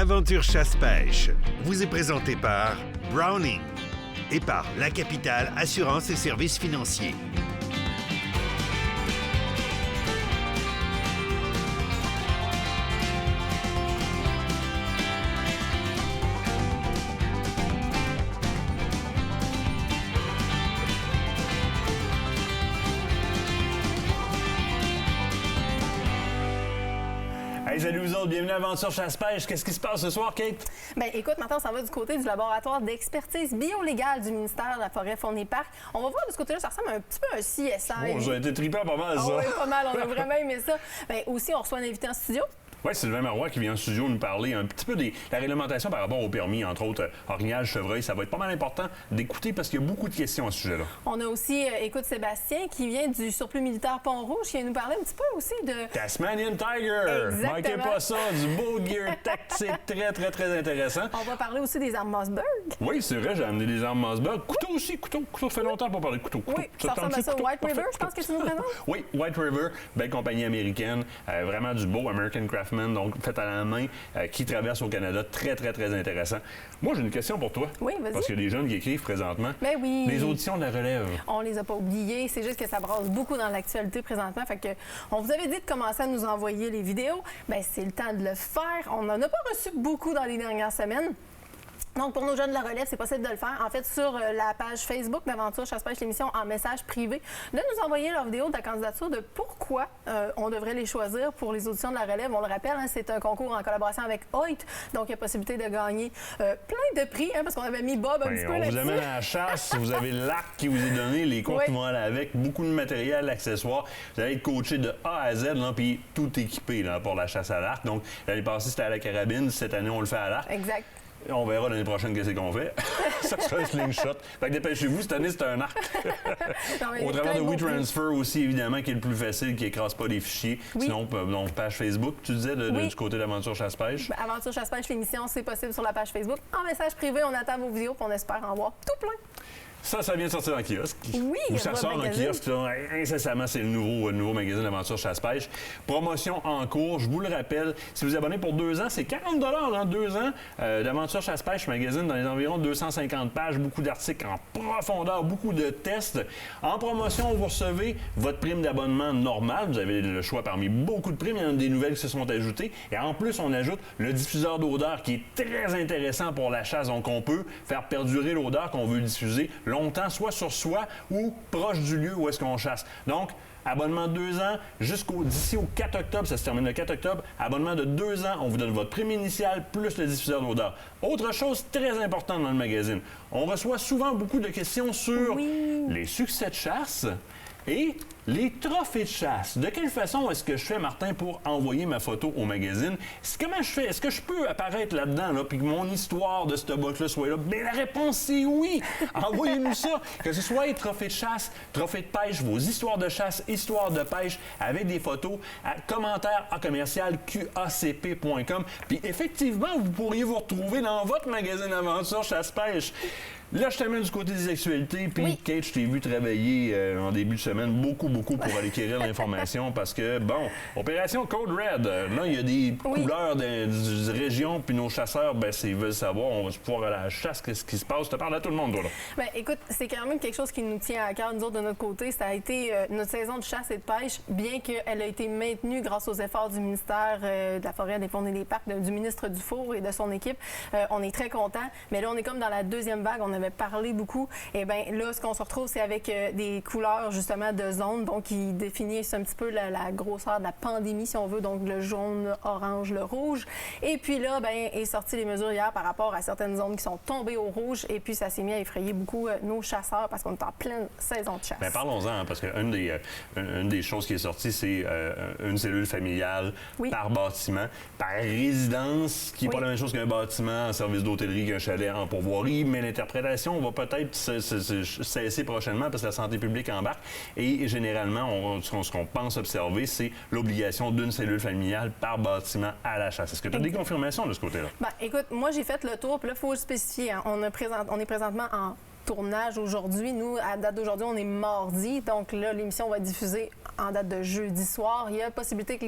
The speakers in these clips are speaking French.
L'aventure chasse-pêche vous est présentée par Browning et par La Capitale Assurance et Services Financiers. Hey, salut vous autres, bienvenue à Aventure Chasse-Pêche. Qu'est-ce qui se passe ce soir, Kate? Bien, écoute, maintenant, on s'en va du côté du laboratoire d'expertise biolégale du ministère de la Forêt, Faune et Parcs. On va voir de ce côté-là, ça ressemble un petit peu à un CSI. Oh, ça a été trippant pas mal, ça. Oui, pas mal, on a vraiment aimé ça. Bien, aussi, on reçoit un invité en studio. Oui, Sylvain Marois qui vient en studio nous parler un petit peu de la réglementation par rapport au permis, entre autres, orignal, chevreuil. Ça va être pas mal important d'écouter parce qu'il y a beaucoup de questions à ce sujet-là. On a aussi, écoute, Sébastien qui vient du surplus militaire Pont-Rouge, qui vient nous parler un petit peu aussi de... Tasmanian Tiger! Exactement. Manquez pas ça, du beau gear tactique très intéressant. On va parler aussi des armes Mossberg. Oui, c'est vrai, j'ai amené des armes Mossberg. Couteau aussi, couteau. Ça fait longtemps pour parler de couteau. Oui, ça ressemble à ça au White River, je pense que tu nous présentes. Oui, White River, belle compagnie américaine, vraiment du beau American Craftsman, donc fait à la main, qui traverse au Canada. Très intéressant. Moi, j'ai une question pour toi. Oui, vas-y. Parce qu'il y a des jeunes qui écrivent présentement. Ben oui. Les auditions de la relève. On les a pas oubliés. C'est juste que ça brasse beaucoup dans l'actualité présentement. Fait que on vous avait dit de commencer à nous envoyer les vidéos. Ben c'est le temps de le faire. On n'en a pas reçu beaucoup dans les dernières semaines. Donc, pour nos jeunes de la relève, c'est possible de le faire. En fait, sur la page Facebook d'Aventure Chasse-Pêche, l'émission en message privé, de nous envoyer leur vidéo de la candidature de pourquoi on devrait les choisir pour les auditions de la relève. On le rappelle, hein, c'est un concours en collaboration avec Hoyt. Donc, il y a possibilité de gagner plein de prix, hein, parce qu'on avait mis Bob un petit peu là-dessus. On vous amène à la chasse, vous avez l'arc qui vous est donné, les cours qui vont aller avec, beaucoup de matériel, accessoires. Vous allez être coaché de A à Z, là, puis tout équipé là, pour la chasse à l'arc. Donc, l'année passée, c'était à la carabine. Cette année, on le fait à l'arc. Exact. On verra l'année prochaine qu'est-ce qu'on fait. Ça sera un slingshot. Fait que dépêchez-vous, cette année, c'est un arc. Au travers de WeTransfer aussi, évidemment, qui est le plus facile, qui écrase pas les fichiers. Oui. Sinon, donc, page Facebook, tu disais, du côté d'Aventure Chasse-Pêche. Ben, Aventure Chasse-Pêche, l'émission, c'est possible sur la page Facebook. En message privé, on attend vos vidéos, puis on espère en voir tout plein. Ça vient de sortir en kiosque. Oui, ou ça sort en kiosque, là, incessamment, c'est le nouveau magazine d'Aventure Chasse-Pêche. Promotion en cours, je vous le rappelle, si vous abonnez pour 2 ans, c'est 40 dans 2 ans d'Aventure Chasse-Pêche magazine dans les environs 250 pages, beaucoup d'articles en profondeur, beaucoup de tests. En promotion, vous recevez votre prime d'abonnement normale. Vous avez le choix parmi beaucoup de primes. Il y en a des nouvelles qui se sont ajoutées. Et en plus, on ajoute le diffuseur d'odeur qui est très intéressant pour la chasse. Donc, on peut faire perdurer l'odeur qu'on veut diffuser longtemps, soit sur soi ou proche du lieu où est-ce qu'on chasse. Donc, abonnement de 2 ans, d'ici au 4 octobre, ça se termine le 4 octobre, abonnement de 2 ans, on vous donne votre prime initiale plus le diffuseur d'odeur. Autre chose très importante dans le magazine, on reçoit souvent beaucoup de questions sur les succès de chasse et les trophées de chasse. De quelle façon est-ce que je fais, Martin, pour envoyer ma photo au magazine? Comment je fais? Est-ce que je peux apparaître là-dedans, là, puis que mon histoire de ce box-là soit là? Bien, la réponse, c'est oui! Envoyez-nous ça! Que ce soit les trophées de chasse, trophées de pêche, vos histoires de chasse, histoires de pêche, avec des photos, à commentaires à commercial QACP.com. Puis effectivement, vous pourriez vous retrouver dans votre magazine Aventure Chasse-Pêche. Là, je t'amène du côté des actualités, puis Kate, je t'ai vu travailler en début de semaine beaucoup pour aller acquérir l'information parce que, bon, Opération Code Red, là, il y a des couleurs de région, puis nos chasseurs, ben, s'ils veulent savoir, on va pouvoir aller à la chasse, qu'est-ce qui se passe? Je te parle à tout le monde, toi, là. Bien, écoute, c'est quand même quelque chose qui nous tient à cœur, nous autres, de notre côté. Ça a été notre saison de chasse et de pêche, bien qu'elle a été maintenue grâce aux efforts du ministère de la Forêt, des Faunes et des Parcs, du ministre Dufour et de son équipe. On est très contents, mais là, on est comme dans la deuxième vague. On avait parlé beaucoup. Et bien là, ce qu'on se retrouve, c'est avec des couleurs, justement, de zones, donc qui définissent un petit peu la grosseur de la pandémie, si on veut, donc le jaune, orange, le rouge. Et puis là, bien, est sorti les mesures hier par rapport à certaines zones qui sont tombées au rouge. Et puis, ça s'est mis à effrayer beaucoup nos chasseurs parce qu'on est en pleine saison de chasse. Bien, parlons-en, hein, parce qu'une des choses qui est sortie, c'est une cellule familiale par bâtiment, par résidence, qui n'est pas la même chose qu'un bâtiment en service d'hôtellerie, qu'un chalet en pourvoirie, mais l'interprétation va peut-être cesser prochainement parce que la santé publique embarque. Et généralement, ce qu'on pense observer, c'est l'obligation d'une cellule familiale par bâtiment à la chasse. Est-ce que tu as des confirmations de ce côté-là? Bien, écoute, moi, j'ai fait le tour, puis là, il faut le spécifier. Hein. On est présentement en tournage aujourd'hui. Nous, à date d'aujourd'hui, on est mardi. Donc là, l'émission va être diffusée en date de jeudi soir. Il y a possibilité que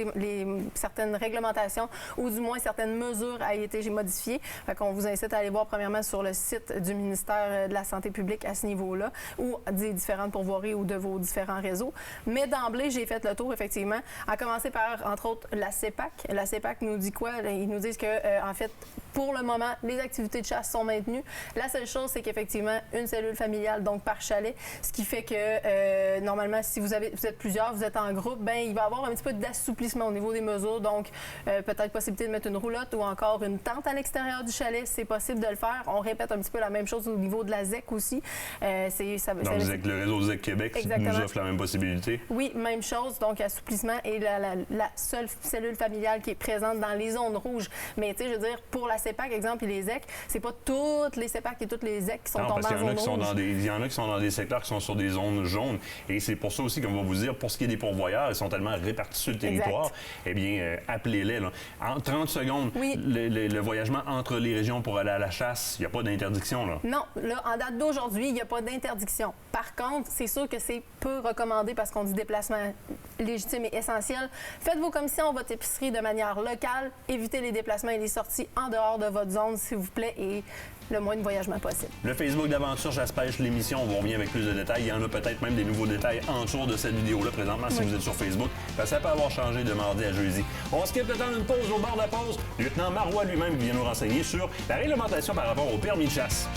certaines réglementations ou du moins certaines mesures aient été modifiées. Fait qu'on vous incite à aller voir premièrement sur le site du ministère de la Santé publique à ce niveau-là ou des différentes pourvoiries ou de vos différents réseaux. Mais d'emblée, j'ai fait le tour, effectivement, à commencer par, entre autres, la CEPAC. La CEPAC nous dit quoi? Ils nous disent que, en fait, pour le moment, les activités de chasse sont maintenues. La seule chose, c'est qu'effectivement, une cellule familiale, donc par chalet, ce qui fait que, normalement, si vous êtes plusieurs, vous êtes en groupe, bien, il va y avoir un petit peu d'assouplissement au niveau des mesures. Donc, peut-être possibilité de mettre une roulotte ou encore une tente à l'extérieur du chalet. C'est possible de le faire. On répète un petit peu la même chose au niveau de la ZEC aussi. Donc, le réseau ZEC Québec nous offre la même possibilité? Oui, même chose. Donc, assouplissement et la seule cellule familiale qui est présente dans les zones rouges. Mais, tu sais, je veux dire, pour la CEPAC, exemple, et les ZEC, c'est pas toutes les CEPAC et toutes les ZEC qui sont tombées en zone rouge. Il y en a qui sont dans des secteurs qui sont sur des zones jaunes. Et c'est pour ça aussi qu'on va vous dire, pour ce qui est des pourvoyeurs, ils sont tellement répartis sur le territoire, eh bien, appelez-les. Là. En 30 secondes, le voyagement entre les régions pour aller à la chasse, il n'y a pas d'interdiction, là? Non. Là, en date d'aujourd'hui, il n'y a pas d'interdiction. Par contre, c'est sûr que c'est peu recommandé parce qu'on dit déplacement légitime et essentiel. Faites vos commissions, votre épicerie de manière locale. Évitez les déplacements et les sorties en dehors de votre zone, s'il vous plaît, et le moins de voyagement possible. Le Facebook d'Aventure Chasse-Pêche, l'émission, on revient avec plus de détails. Il y en a peut-être même des nouveaux détails en dessous de cette vidéo-là présentement si vous êtes sur Facebook. Ça peut avoir changé de mardi à jeudi. On skip le temps d'une pause. Au bord de la pause, lieutenant Marois lui-même vient nous renseigner sur la réglementation par rapport au permis de chasse.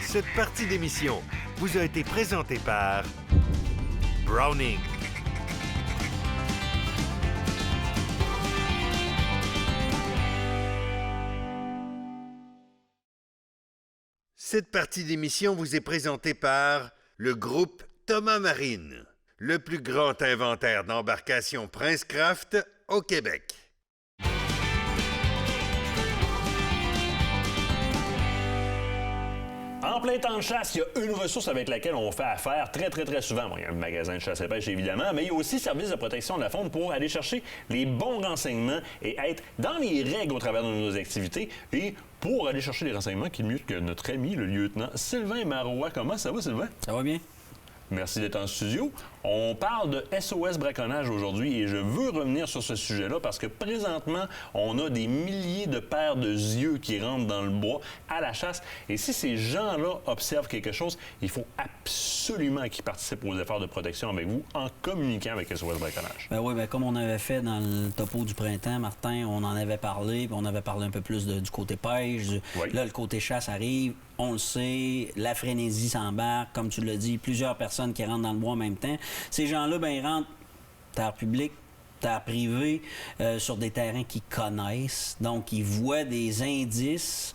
Cette partie d'émission vous a été présentée par Browning. Cette partie d'émission vous est présentée par le groupe Thomas Marine, le plus grand inventaire d'embarcations Princecraft au Québec. En plein temps de chasse, il y a une ressource avec laquelle on fait affaire très, très, très souvent. Bon, il y a un magasin de chasse et pêche, évidemment, mais il y a aussi le service de protection de la faune pour aller chercher les bons renseignements et être dans les règles au travers de nos activités et pour aller chercher les renseignements qui est mieux que notre ami, le lieutenant Sylvain Marois. Comment ça va, Sylvain? Ça va bien. Merci d'être en studio. On parle de SOS braconnage aujourd'hui et je veux revenir sur ce sujet-là parce que présentement, on a des milliers de paires de yeux qui rentrent dans le bois à la chasse. Et si ces gens-là observent quelque chose, il faut absolument qu'ils participent aux efforts de protection avec vous en communiquant avec SOS braconnage. Ben oui, comme on avait fait dans le topo du printemps, Martin, on en avait parlé, puis on avait parlé un peu plus du côté pêche. Là, le côté chasse arrive. On le sait, la frénésie s'embarque, comme tu l'as dit, plusieurs personnes qui rentrent dans le bois en même temps. Ces gens-là, ben, ils rentrent terre publique, terre privée, sur des terrains qu'ils connaissent. Donc, ils voient des indices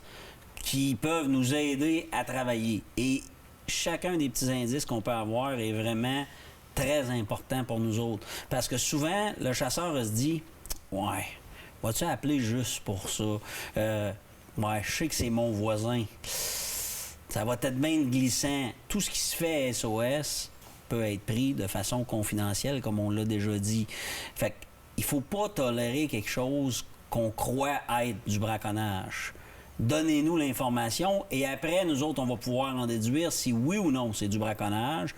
qui peuvent nous aider à travailler. Et chacun des petits indices qu'on peut avoir est vraiment très important pour nous autres. Parce que souvent, le chasseur se dit « Ouais, vas-tu appeler juste pour ça? Ouais, je sais que c'est mon voisin. » Ça va être bien glissant. Tout ce qui se fait à SOS peut être pris de façon confidentielle, comme on l'a déjà dit. Fait qu'il ne faut pas tolérer quelque chose qu'on croit être du braconnage. Donnez-nous l'information et après, nous autres, on va pouvoir en déduire si oui ou non c'est du braconnage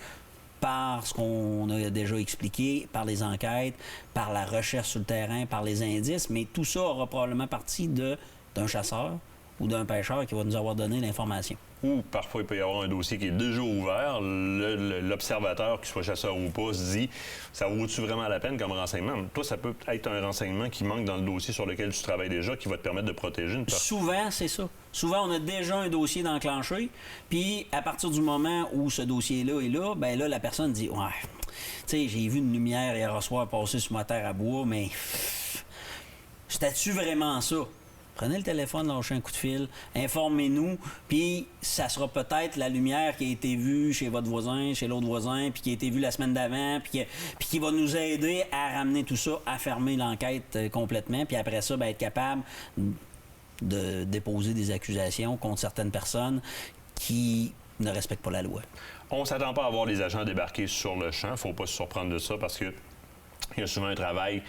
par ce qu'on a déjà expliqué, par les enquêtes, par la recherche sur le terrain, par les indices, mais tout ça aura probablement parti d'un chasseur ou d'un pêcheur qui va nous avoir donné l'information. Ou parfois, il peut y avoir un dossier qui est déjà ouvert. L'observateur, qu'il soit chasseur ou pas, se dit « ça vaut-tu vraiment la peine comme renseignement? » Toi, ça peut être un renseignement qui manque dans le dossier sur lequel tu travailles déjà, qui va te permettre de protéger une personne. Souvent, c'est ça. Souvent, on a déjà un dossier d'enclenché, puis à partir du moment où ce dossier-là est là, bien là, la personne dit « ouais, tu sais, j'ai vu une lumière hier soir passer sur ma terre à bois, mais c'était-tu vraiment ça? » Prenez le téléphone, lâchez un coup de fil, informez-nous, puis ça sera peut-être la lumière qui a été vue chez votre voisin, chez l'autre voisin, puis qui a été vue la semaine d'avant, puis qui va nous aider à ramener tout ça, à fermer l'enquête complètement, puis après ça, bien, être capable de déposer des accusations contre certaines personnes qui ne respectent pas la loi. On ne s'attend pas à voir les agents débarquer sur le champ. Il ne faut pas se surprendre de ça parce que Il y a souvent un travail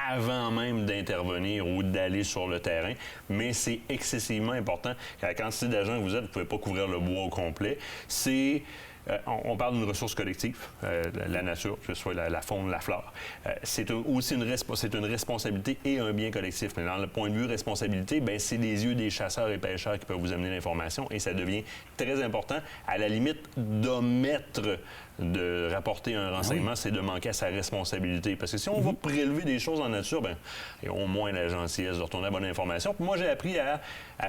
avant même d'intervenir ou d'aller sur le terrain, mais c'est excessivement important. La quantité d'agents que vous êtes, vous ne pouvez pas couvrir le bois au complet. On parle d'une ressource collective, la nature, que ce soit la faune, la flore. C'est aussi une responsabilité et un bien collectif. Mais dans le point de vue responsabilité, bien, c'est les yeux des chasseurs et pêcheurs qui peuvent vous amener l'information et ça devient très important. À la limite, d'omettre de rapporter un renseignement, c'est de manquer à sa responsabilité. Parce que si on va prélever des choses en nature, bien, il y a au moins la gentillesse de retourner à la bonne information. Puis moi, j'ai appris à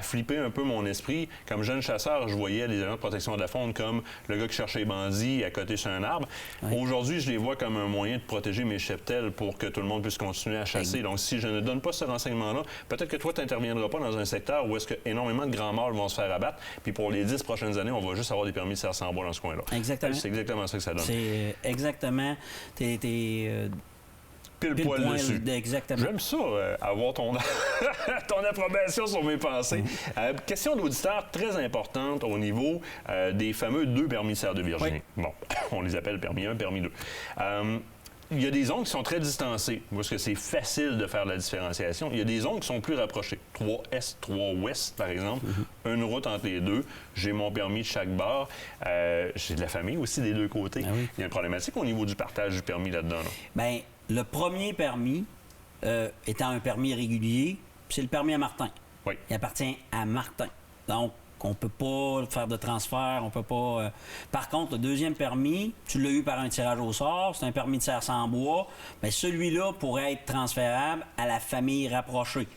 flipper un peu mon esprit. Comme jeune chasseur, je voyais les agents de protection de la faune comme le gars qui cherchait les bandits à côté sur un arbre. Oui. Aujourd'hui, je les vois comme un moyen de protéger mes cheptels pour que tout le monde puisse continuer à chasser. Donc, si je ne donne pas ce renseignement-là, peut-être que toi, tu n'interviendras pas dans un secteur où est-ce que énormément de grands mâles vont se faire abattre. Puis pour les 10 prochaines années, on va juste avoir des permis de serre sans bois dans ce coin-là. Exactement. C'est exactement ça que ça donne. C'est exactement. Pile poil dessus. Exactement. J'aime ça, avoir ton approbation sur mes pensées. Question d'auditeur très importante au niveau des fameux 2 permis de serre de Virginie. Oui. Bon, on les appelle permis 1, permis 2. Il y a des zones qui sont très distancées, parce que c'est facile de faire la différenciation. Il y a des zones qui sont plus rapprochées. 3 Est, 3 Ouest, par exemple. Une route entre les deux. J'ai mon permis de chaque bord. J'ai de la famille aussi des deux côtés. Ah oui. Il y a une problématique au niveau du partage du permis là-dedans. Là. Bien, le premier permis, étant un permis régulier, c'est le permis à Martin. Oui. Il appartient à Martin. Donc, on ne peut pas faire de transfert, on peut pas... Par contre, le deuxième permis, tu l'as eu par un tirage au sort, c'est un permis de serre sans bois, bien, celui-là pourrait être transférable à la famille rapprochée.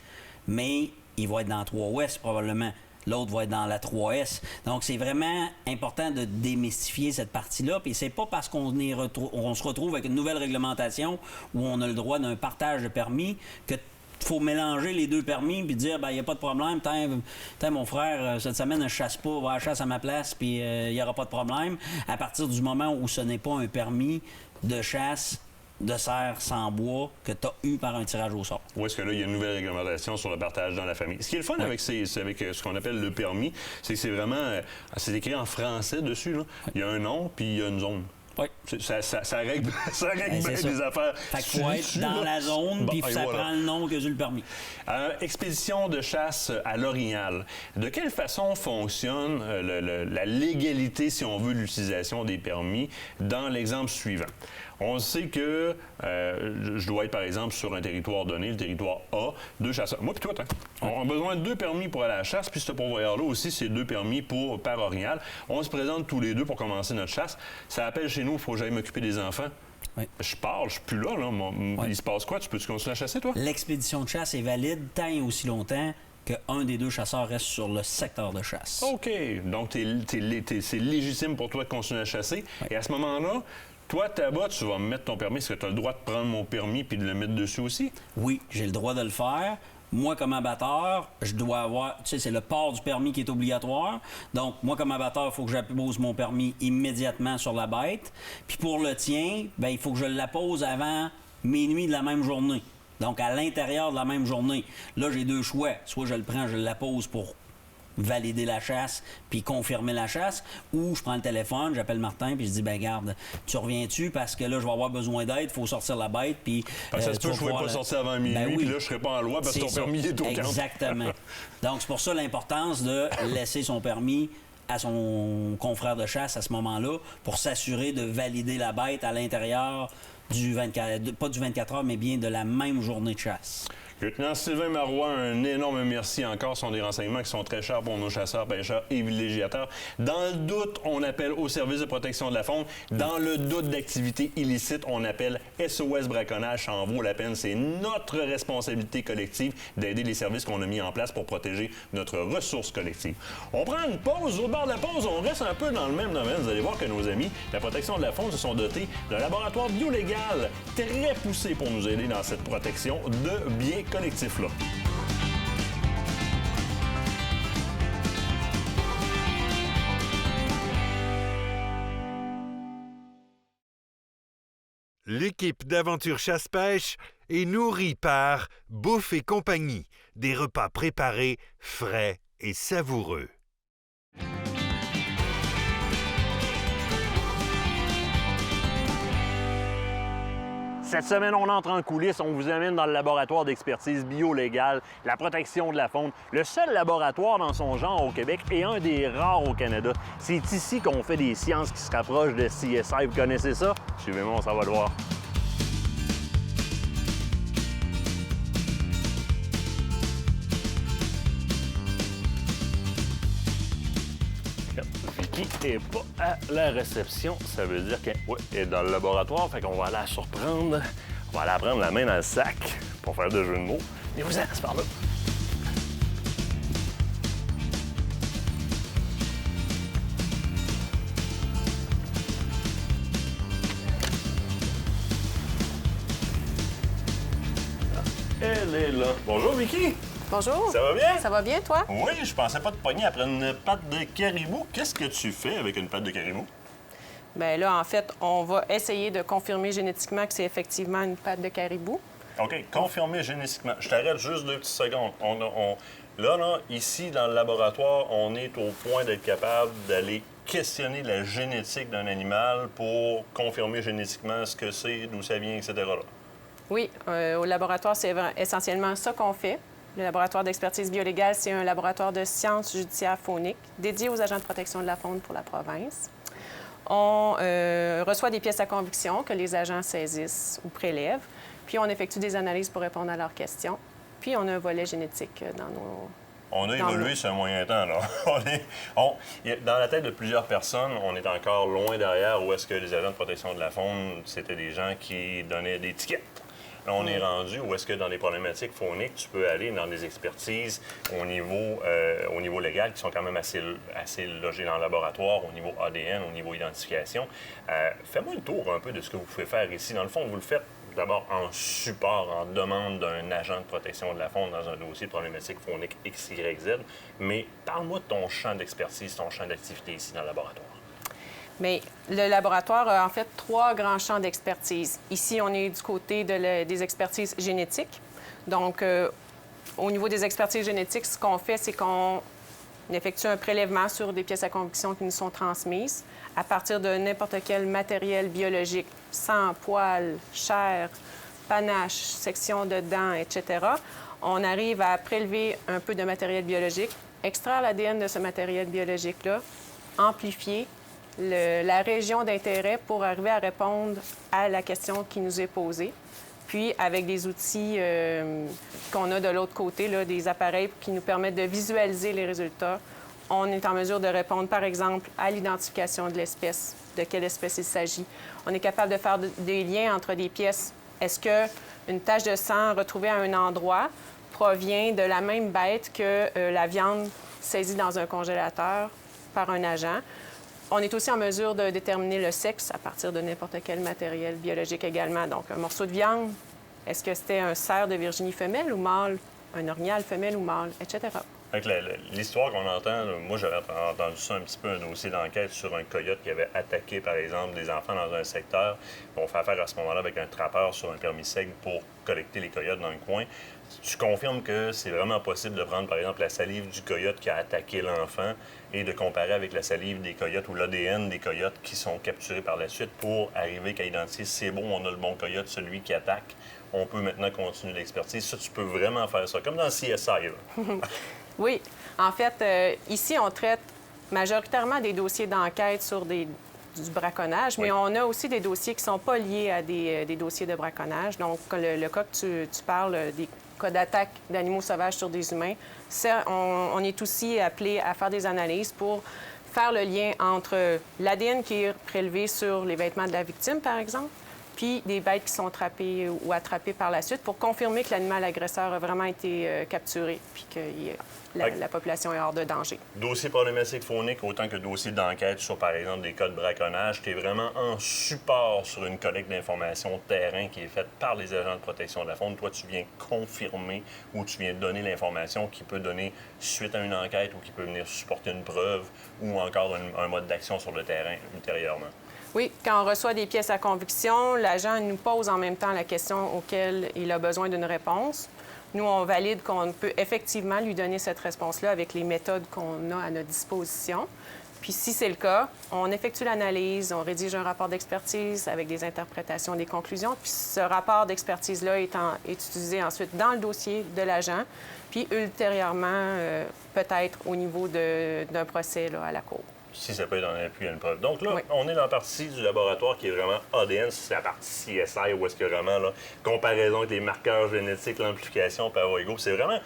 Mais il va être dans 3 Ouest, probablement. L'autre va être dans la 3S. Donc, c'est vraiment important de démystifier cette partie-là. Puis c'est pas parce qu'on se retrouve avec une nouvelle réglementation où on a le droit d'un partage de permis que faut mélanger les 2 permis puis dire, ben il n'y a pas de problème. Tiens, mon frère, cette semaine, je chasse pas, va à la chasse à ma place, puis il n'y aura pas de problème. À partir du moment où ce n'est pas un permis de chasse de serre sans bois que tu as eu par un tirage au sort. Ou est-ce que là, il y a une nouvelle réglementation sur le partage dans la famille? Ce qui est le fun avec ce qu'on appelle le permis, c'est que c'est vraiment... c'est écrit en français dessus. Là. Il y a un nom, puis il y a une zone. Oui. Ça règle bien des affaires. Fait qu'il faut être dans la zone, puis ça prend le nom que j'ai le permis. Expédition de chasse à l'Orignal. De quelle façon fonctionne la légalité, si on veut, de l'utilisation des permis dans l'exemple suivant? On sait que je dois être, par exemple, sur un territoire donné, le territoire A, 2 chasseurs. Moi puis toi, on a besoin de 2 permis pour aller à la chasse, puis ce pourvoyeur-là aussi, c'est 2 permis par Orignal. On se présente tous les 2 pour commencer notre chasse. Ça appelle chez nous, il faut que j'aille m'occuper des enfants. Oui. Je suis plus là. Il se passe quoi? Tu peux-tu continuer à chasser, toi? L'expédition de chasse est valide tant et aussi longtemps qu'un des 2 chasseurs reste sur le secteur de chasse. OK. Donc, c'est légitime pour toi de continuer à chasser. Oui. Et à ce moment-là, toi, Tabac, tu vas me mettre ton permis. Est-ce que tu as le droit de prendre mon permis puis de le mettre dessus aussi? Oui, j'ai le droit de le faire. Moi, comme abatteur, je dois avoir... Tu sais, c'est le port du permis qui est obligatoire. Donc, moi, comme abatteur, il faut que j'appose mon permis immédiatement sur la bête. Puis pour le tien, bien, il faut que je l'appose avant minuit de la même journée. Donc, à l'intérieur de la même journée. Là, j'ai 2 choix. Soit je le prends, je l'appose pour valider la chasse puis confirmer la chasse, ou je prends le téléphone, j'appelle Martin puis je dis, ben garde, tu reviens-tu parce que là, je vais avoir besoin d'aide, il faut sortir la bête, puis... Parce que ça se peut que je ne pouvais pas sortir avant minuit, puis là, je ne serais pas en loi parce que ton permis est au camp. Exactement. Donc, c'est pour ça l'importance de laisser son permis à son confrère de chasse à ce moment-là pour s'assurer de valider la bête à l'intérieur du 24... pas du 24 heures, mais bien de la même journée de chasse. Lieutenant Sylvain Marois, un énorme merci encore. Ce sont des renseignements qui sont très chers pour nos chasseurs, pêcheurs et villégiateurs. Dans le doute, on appelle au service de protection de la faune. Dans le doute d'activité illicite, on appelle SOS Braconnage. Ça en vaut la peine. C'est notre responsabilité collective d'aider les services qu'on a mis en place pour protéger notre ressource collective. On prend une pause. Au bord de la pause, on reste un peu dans le même domaine. Vous allez voir que nos amis de la protection de la faune se sont dotés d'un laboratoire biolégal très poussé pour nous aider dans cette protection de biens collectifs-là. L'équipe d'Aventure Chasse-Pêche est nourrie par Bouffe et compagnie, des repas préparés, frais et savoureux. Cette semaine, on entre en coulisses, on vous amène dans le laboratoire d'expertise bio-légale, la protection de la faune, le seul laboratoire dans son genre au Québec et un des rares au Canada. C'est ici qu'on fait des sciences qui se rapprochent de CSI. Vous connaissez ça? Suivez-moi, on s'en va le voir. Vicky n'est pas à la réception. Ça veut dire qu'elle est dans le laboratoire. Fait qu'on va aller la surprendre. On va aller la prendre la main dans le sac pour faire de jeu de mots. Mais vous êtes par là. Elle est là. Bonjour, Vicky. Bonjour. Ça va bien? Ça va bien, toi? Oui, je pensais pas te pogner après une patte de caribou. Qu'est-ce que tu fais avec une patte de caribou? Bien là, en fait, on va essayer de confirmer génétiquement que c'est effectivement une patte de caribou. OK, confirmer génétiquement. Je t'arrête juste 2 petites secondes. Là, ici, dans le laboratoire, on est au point d'être capable d'aller questionner la génétique d'un animal pour confirmer génétiquement ce que c'est, d'où ça vient, etc. là. Oui, au laboratoire, c'est essentiellement ça qu'on fait. Le laboratoire d'expertise biolégale, c'est un laboratoire de sciences judiciaires fauniques dédié aux agents de protection de la faune pour la province. On reçoit des pièces à conviction que les agents saisissent ou prélèvent, puis on effectue des analyses pour répondre à leurs questions. Puis on a un volet génétique dans nos... On a évolué sur un moyen temps, là. Dans la tête de plusieurs personnes, on est encore loin derrière où est-ce que les agents de protection de la faune, c'était des gens qui donnaient des tickets. Là, on est rendu où est-ce que dans les problématiques fauniques, tu peux aller dans des expertises au niveau légal qui sont quand même assez logées dans le laboratoire, au niveau ADN, au niveau identification. Fais-moi le tour un peu de ce que vous pouvez faire ici. Dans le fond, vous le faites d'abord en support, en demande d'un agent de protection de la faune dans un dossier de problématique faunique XYZ. Mais parle-moi de ton champ d'expertise, ton champ d'activité ici dans le laboratoire. Mais le laboratoire a en fait 3 grands champs d'expertise. Ici, on est du côté des expertises génétiques. Donc, au niveau des expertises génétiques, ce qu'on fait, c'est qu'on effectue un prélèvement sur des pièces à conviction qui nous sont transmises à partir de n'importe quel matériel biologique, sang, poils, chair, panache, section de dents, etc. On arrive à prélever un peu de matériel biologique, extraire l'ADN de ce matériel biologique-là, amplifier la région d'intérêt pour arriver à répondre à la question qui nous est posée. Puis, avec des outils qu'on a de l'autre côté, là, des appareils qui nous permettent de visualiser les résultats, on est en mesure de répondre, par exemple, à l'identification de l'espèce, de quelle espèce il s'agit. On est capable de faire des liens entre des pièces. Est-ce qu'une tache de sang retrouvée à un endroit provient de la même bête que la viande saisie dans un congélateur par un agent? On est aussi en mesure de déterminer le sexe à partir de n'importe quel matériel biologique également. Donc, un morceau de viande, est-ce que c'était un cerf de Virginie femelle ou mâle, un orignal femelle ou mâle, etc. L'histoire qu'on entend, moi j'avais entendu ça un petit peu, un dossier d'enquête sur un coyote qui avait attaqué, par exemple, des enfants dans un secteur. On fait affaire à ce moment-là avec un trappeur sur un permis sec pour collecter les coyotes dans le coin. Tu confirmes que c'est vraiment possible de prendre, par exemple, la salive du coyote qui a attaqué l'enfant et de comparer avec la salive des coyotes ou l'ADN des coyotes qui sont capturés par la suite pour arriver qu'à identifier si c'est bon, on a le bon coyote, celui qui attaque. On peut maintenant continuer l'expertise. Ça, tu peux vraiment faire ça, comme dans CSI, là. Oui. En fait, ici, on traite majoritairement des dossiers d'enquête sur du braconnage, mais on a aussi des dossiers qui ne sont pas liés à des dossiers de braconnage. Donc, le cas que tu parles, des cas d'attaque d'animaux sauvages sur des humains, on est aussi appelé à faire des analyses pour faire le lien entre l'ADN qui est prélevé sur les vêtements de la victime, par exemple, puis des bêtes qui sont trappées ou attrapées par la suite pour confirmer que l'animal agresseur a vraiment été capturé puis que la population est hors de danger. Dossier problématique faunique autant que dossier d'enquête sur, par exemple, des cas de braconnage, tu es vraiment en support sur une collecte d'informations terrain qui est faite par les agents de protection de la faune. Toi, tu viens confirmer ou tu viens donner l'information qui peut donner suite à une enquête ou qui peut venir supporter une preuve ou encore un mode d'action sur le terrain ultérieurement. Oui, quand on reçoit des pièces à conviction, l'agent nous pose en même temps la question auquel il a besoin d'une réponse. Nous, on valide qu'on peut effectivement lui donner cette réponse-là avec les méthodes qu'on a à notre disposition. Puis si c'est le cas, on effectue l'analyse, on rédige un rapport d'expertise avec des interprétations des conclusions. Puis ce rapport d'expertise-là est utilisé ensuite dans le dossier de l'agent, puis ultérieurement, peut-être au niveau d'un procès là, à la Cour. Si ça peut être en appui à une preuve. Donc là, Oui. on est dans la partie du laboratoire qui est vraiment ADN, c'est la partie CSI où est-ce que vraiment, là, comparaison avec les marqueurs génétiques, l'amplification par égaux. C'est vraiment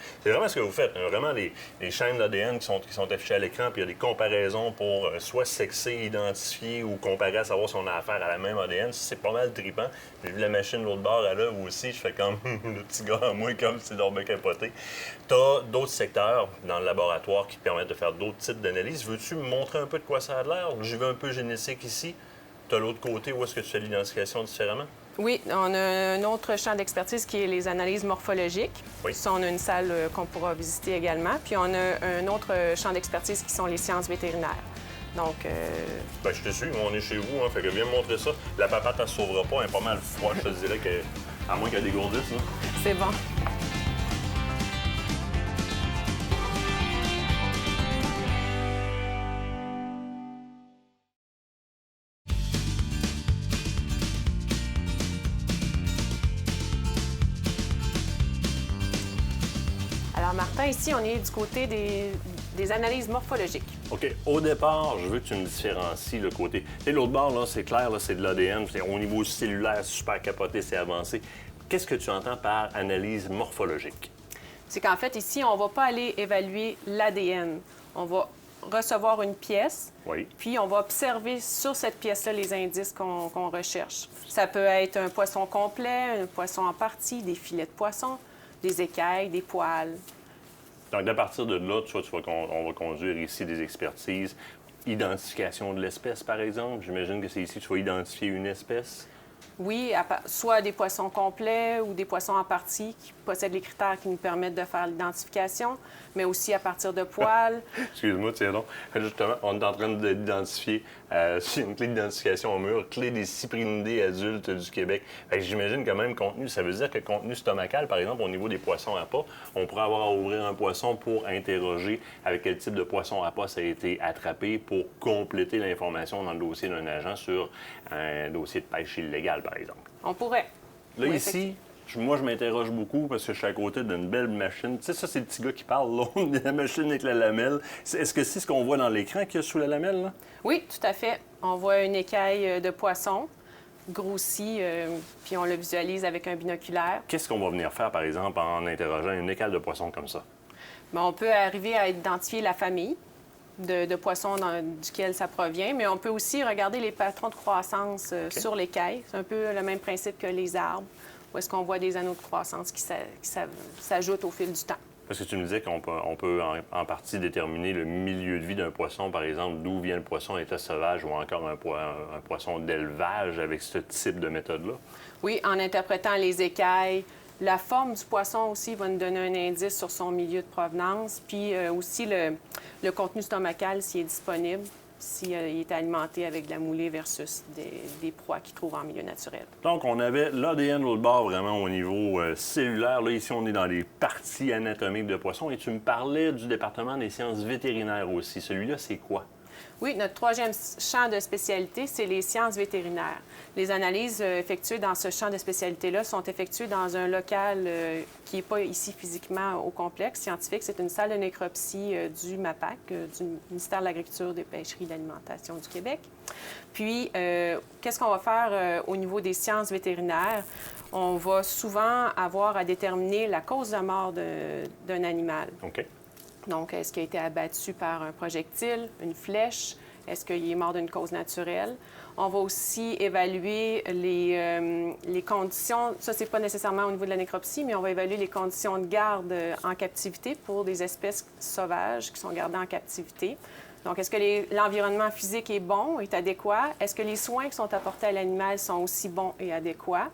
ce que vous faites. Il y a vraiment les chaînes d'ADN qui sont affichées à l'écran, puis il y a des comparaisons pour soit sexer, identifier ou comparer à savoir si on a affaire à la même ADN. C'est pas mal trippant. J'ai vu la machine de l'autre bord à l'œuvre aussi. Je fais comme le petit gars à moi, comme c'est donc bien capoté. Tu as d'autres secteurs dans le laboratoire qui te permettent de faire d'autres types d'analyses. Veux-tu me montrer un peu de quoi ça a l'air? J'ai vu un peu génétique ici. Tu as l'autre côté où est-ce que tu fais l'identification différemment? Oui, on a un autre champ d'expertise qui est les analyses morphologiques. Oui. Ça, on a une salle qu'on pourra visiter également. Puis on a un autre champ d'expertise qui sont les sciences vétérinaires. Donc, Ben, je te suis, on est chez vous, hein, fait que viens me montrer ça. La papate, elle ne se sauvera pas, elle est pas mal froide, je te dirais, à moins qu'elle dégourdisse. Là. c'est bon. Alors, Martin, ici, on est du côté des analyses morphologiques. OK. Au départ, je veux que tu me différencies le côté. Tu sais, l'autre bord, là, c'est clair, là, c'est de l'ADN. C'est au niveau cellulaire, super capoté, c'est avancé. Qu'est-ce que tu entends par analyse morphologique? C'est qu'en fait, ici, on ne va pas aller évaluer l'ADN. On va recevoir une pièce, Oui. puis on va observer sur cette pièce-là les indices qu'on recherche. Ça peut être un poisson complet, un poisson en partie, des filets de poisson, des écailles, des poils. Donc, à partir de là, tu vois on va conduire ici des expertises. Identification de l'espèce, par exemple. J'imagine que c'est ici que tu vas identifier une espèce. Oui, soit des poissons complets ou des poissons en partie qui possèdent les critères qui nous permettent de faire l'identification, mais aussi à partir de poils. Excuse-moi, tiens donc. Justement, on est en train d'identifier une clé d'identification au mur, clé des cyprinidés adultes du Québec. Fait que j'imagine que même contenu, ça veut dire que contenu stomacal, par exemple, au niveau des poissons à pas, on pourrait avoir à ouvrir un poisson pour interroger avec quel type de poisson à pas ça a été attrapé pour compléter l'information dans le dossier d'un agent sur un dossier de pêche illégale, par exemple. On pourrait. Là, Oui, ici, moi, je m'interroge beaucoup parce que je suis à côté d'une belle machine. Tu sais, ça, c'est le petit gars qui parle, là. La machine avec la lamelle. Est-ce que c'est ce qu'on voit dans l'écran qu'il y a sous la lamelle, là? Oui, tout à fait. On voit une écaille de poisson grossie, puis on le visualise avec un binoculaire. Qu'est-ce qu'on va venir faire, par exemple, en interrogeant une écaille de poisson comme ça? Bien, on peut arriver à identifier la famille de poissons duquel ça provient, mais on peut aussi regarder les patrons de croissance sur l'écaille. C'est un peu le même principe que les arbres, où est-ce qu'on voit des anneaux de croissance qui s'ajoutent au fil du temps. Parce que tu me disais qu'on peut en partie déterminer le milieu de vie d'un poisson, par exemple, d'où vient le poisson état sauvage ou encore un poisson d'élevage avec ce type de méthode-là? Oui, en interprétant les écailles. La forme du poisson aussi va nous donner un indice sur son milieu de provenance, puis aussi le contenu stomacal, s'il est disponible, s'il est alimenté avec de la moulée versus des proies qu'il trouve en milieu naturel. Donc, on avait l'ADN l'autre bord vraiment au niveau cellulaire. Là, ici, on est dans les parties anatomiques de poissons. Et tu me parlais du département des sciences vétérinaires aussi. Celui-là, c'est quoi? Oui, notre troisième champ de spécialité, c'est les sciences vétérinaires. Les analyses effectuées dans ce champ de spécialité-là sont effectuées dans un local qui n'est pas ici physiquement au complexe scientifique. C'est une salle de nécropsie du MAPAC, du ministère de l'Agriculture, des Pêcheries et de l'Alimentation du Québec. Puis, qu'est-ce qu'on va faire au niveau des sciences vétérinaires? On va souvent avoir à déterminer la cause de mort d'un animal. OK. Donc, est-ce qu'il a été abattu par un projectile, une flèche? Est-ce qu'il est mort d'une cause naturelle? On va aussi évaluer les conditions, ça, c'est pas nécessairement au niveau de la nécropsie, mais on va évaluer les conditions de garde en captivité pour des espèces sauvages qui sont gardées en captivité. Donc, est-ce que l'environnement physique est bon, est adéquat? Est-ce que les soins qui sont apportés à l'animal sont aussi bons et adéquats?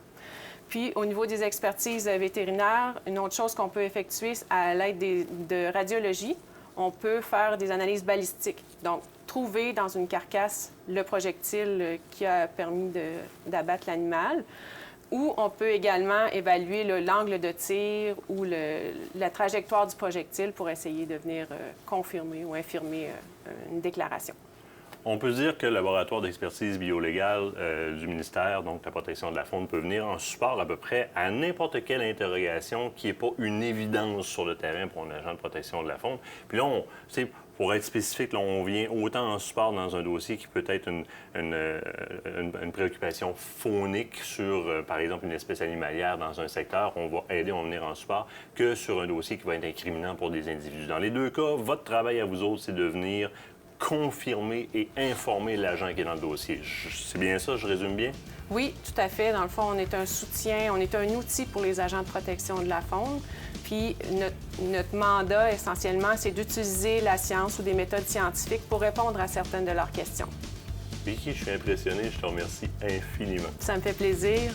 Puis, au niveau des expertises vétérinaires, une autre chose qu'on peut effectuer à l'aide de radiologie, on peut faire des analyses balistiques. Donc, trouver dans une carcasse le projectile qui a permis d'abattre l'animal. Ou on peut également évaluer l'angle de tir ou la trajectoire du projectile pour essayer de venir confirmer ou infirmer une déclaration. On peut dire que le laboratoire d'expertise biolégale du ministère, donc la protection de la faune, peut venir en support à peu près à n'importe quelle interrogation qui n'est pas une évidence sur le terrain pour un agent de protection de la faune. Puis là, pour être spécifique, là, on vient autant en support dans un dossier qui peut être une préoccupation faunique sur, par exemple, une espèce animalière dans un secteur, on va venir en support, que sur un dossier qui va être incriminant pour des individus. Dans les deux cas, votre travail à vous autres, c'est de venir confirmer et informer l'agent qui est dans le dossier. C'est bien ça, je résume bien? Oui, tout à fait. Dans le fond, on est un soutien, on est un outil pour les agents de protection de la faune. Puis notre mandat, essentiellement, c'est d'utiliser la science ou des méthodes scientifiques pour répondre à certaines de leurs questions. Vicky, je suis impressionné. Je te remercie infiniment. Ça me fait plaisir.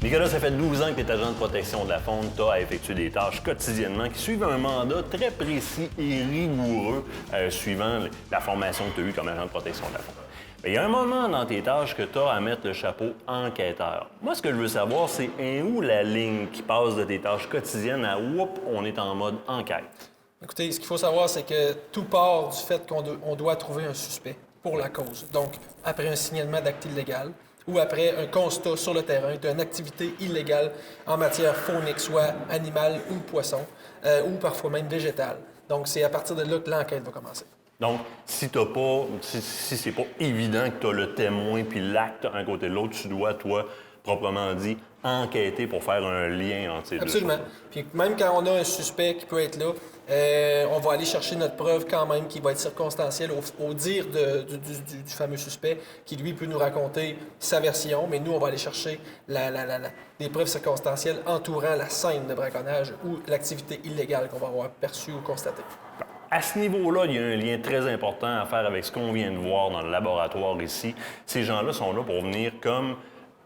Nicolas, ça fait 12 ans que tu es agent de protection de la faune. Tu as à effectuer des tâches quotidiennement qui suivent un mandat très précis et rigoureux suivant la formation que tu as eue comme agent de protection de la faune. Mais il y a un moment dans tes tâches que tu as à mettre le chapeau enquêteur. Moi, ce que je veux savoir, c'est où la ligne qui passe de tes tâches quotidiennes à « Oups, on est en mode enquête ». Écoutez, ce qu'il faut savoir, c'est que tout part du fait qu'on doit trouver un suspect pour la cause. Donc, après un signalement d'acte illégal, ou après un constat sur le terrain d'une activité illégale en matière faunique, soit animale ou poisson, ou parfois même végétale. Donc, c'est à partir de là que l'enquête va commencer. Donc, si c'est pas évident que tu as le témoin puis l'acte un côté de l'autre, tu dois, toi, proprement dit, enquêter pour faire un lien entre ces deux. Absolument. Puis même quand on a un suspect qui peut être là, on va aller chercher notre preuve quand même qui va être circonstancielle au dire du fameux suspect qui, lui, peut nous raconter sa version, mais nous, on va aller chercher des preuves circonstancielles entourant la scène de braconnage ou l'activité illégale qu'on va avoir perçue ou constatée. À ce niveau-là, il y a un lien très important à faire avec ce qu'on vient de voir dans le laboratoire ici. Ces gens-là sont là pour venir comme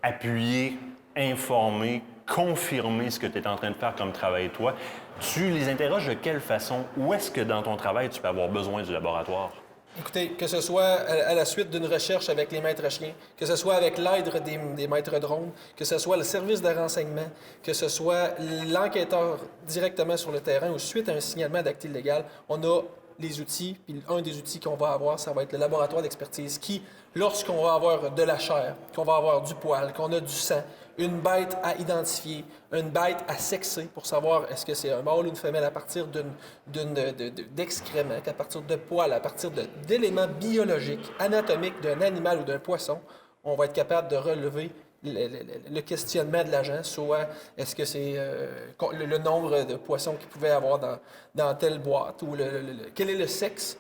appuyer, informer, confirmer ce que tu es en train de faire comme travail, toi. Tu les interroges de quelle façon? Où est-ce que dans ton travail, tu peux avoir besoin du laboratoire? Écoutez, que ce soit à la suite d'une recherche avec les maîtres chiens, que ce soit avec l'aide des maîtres drones, que ce soit le service de renseignement, que ce soit l'enquêteur directement sur le terrain ou suite à un signalement d'acte illégal, on a les outils, puis un des outils qu'on va avoir, ça va être le laboratoire d'expertise qui, lorsqu'on va avoir de la chair, qu'on va avoir du poil, qu'on a du sang, une bête à identifier, une bête à sexer pour savoir est-ce que c'est un mâle ou une femelle à partir d'excréments, à partir de poils, à partir d'éléments biologiques, anatomiques d'un animal ou d'un poisson, on va être capable de relever le questionnement de l'agent, soit est-ce que c'est le nombre de poissons qu'il pouvait avoir dans telle boîte, ou quel est le sexe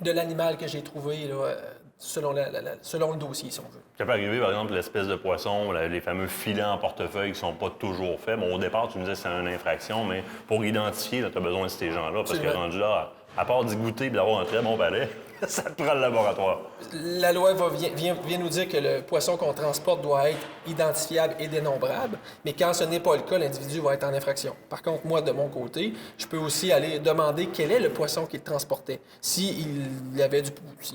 de l'animal que j'ai trouvé là, selon le dossier, si on veut. Ça peut arriver, par exemple, l'espèce de poisson, les fameux filets en portefeuille qui sont pas toujours faits. Bon, au départ, tu me disais que c'est une infraction, mais pour identifier, tu as besoin de ces gens-là, parce que rendu là, à part d'y goûter et d'avoir un très bon palais, ça te prend le laboratoire. La loi vient nous dire que le poisson qu'on transporte doit être identifiable et dénombrable, mais quand ce n'est pas le cas, l'individu va être en infraction. Par contre, moi, de mon côté, je peux aussi aller demander quel est le poisson qu'il transportait. S'il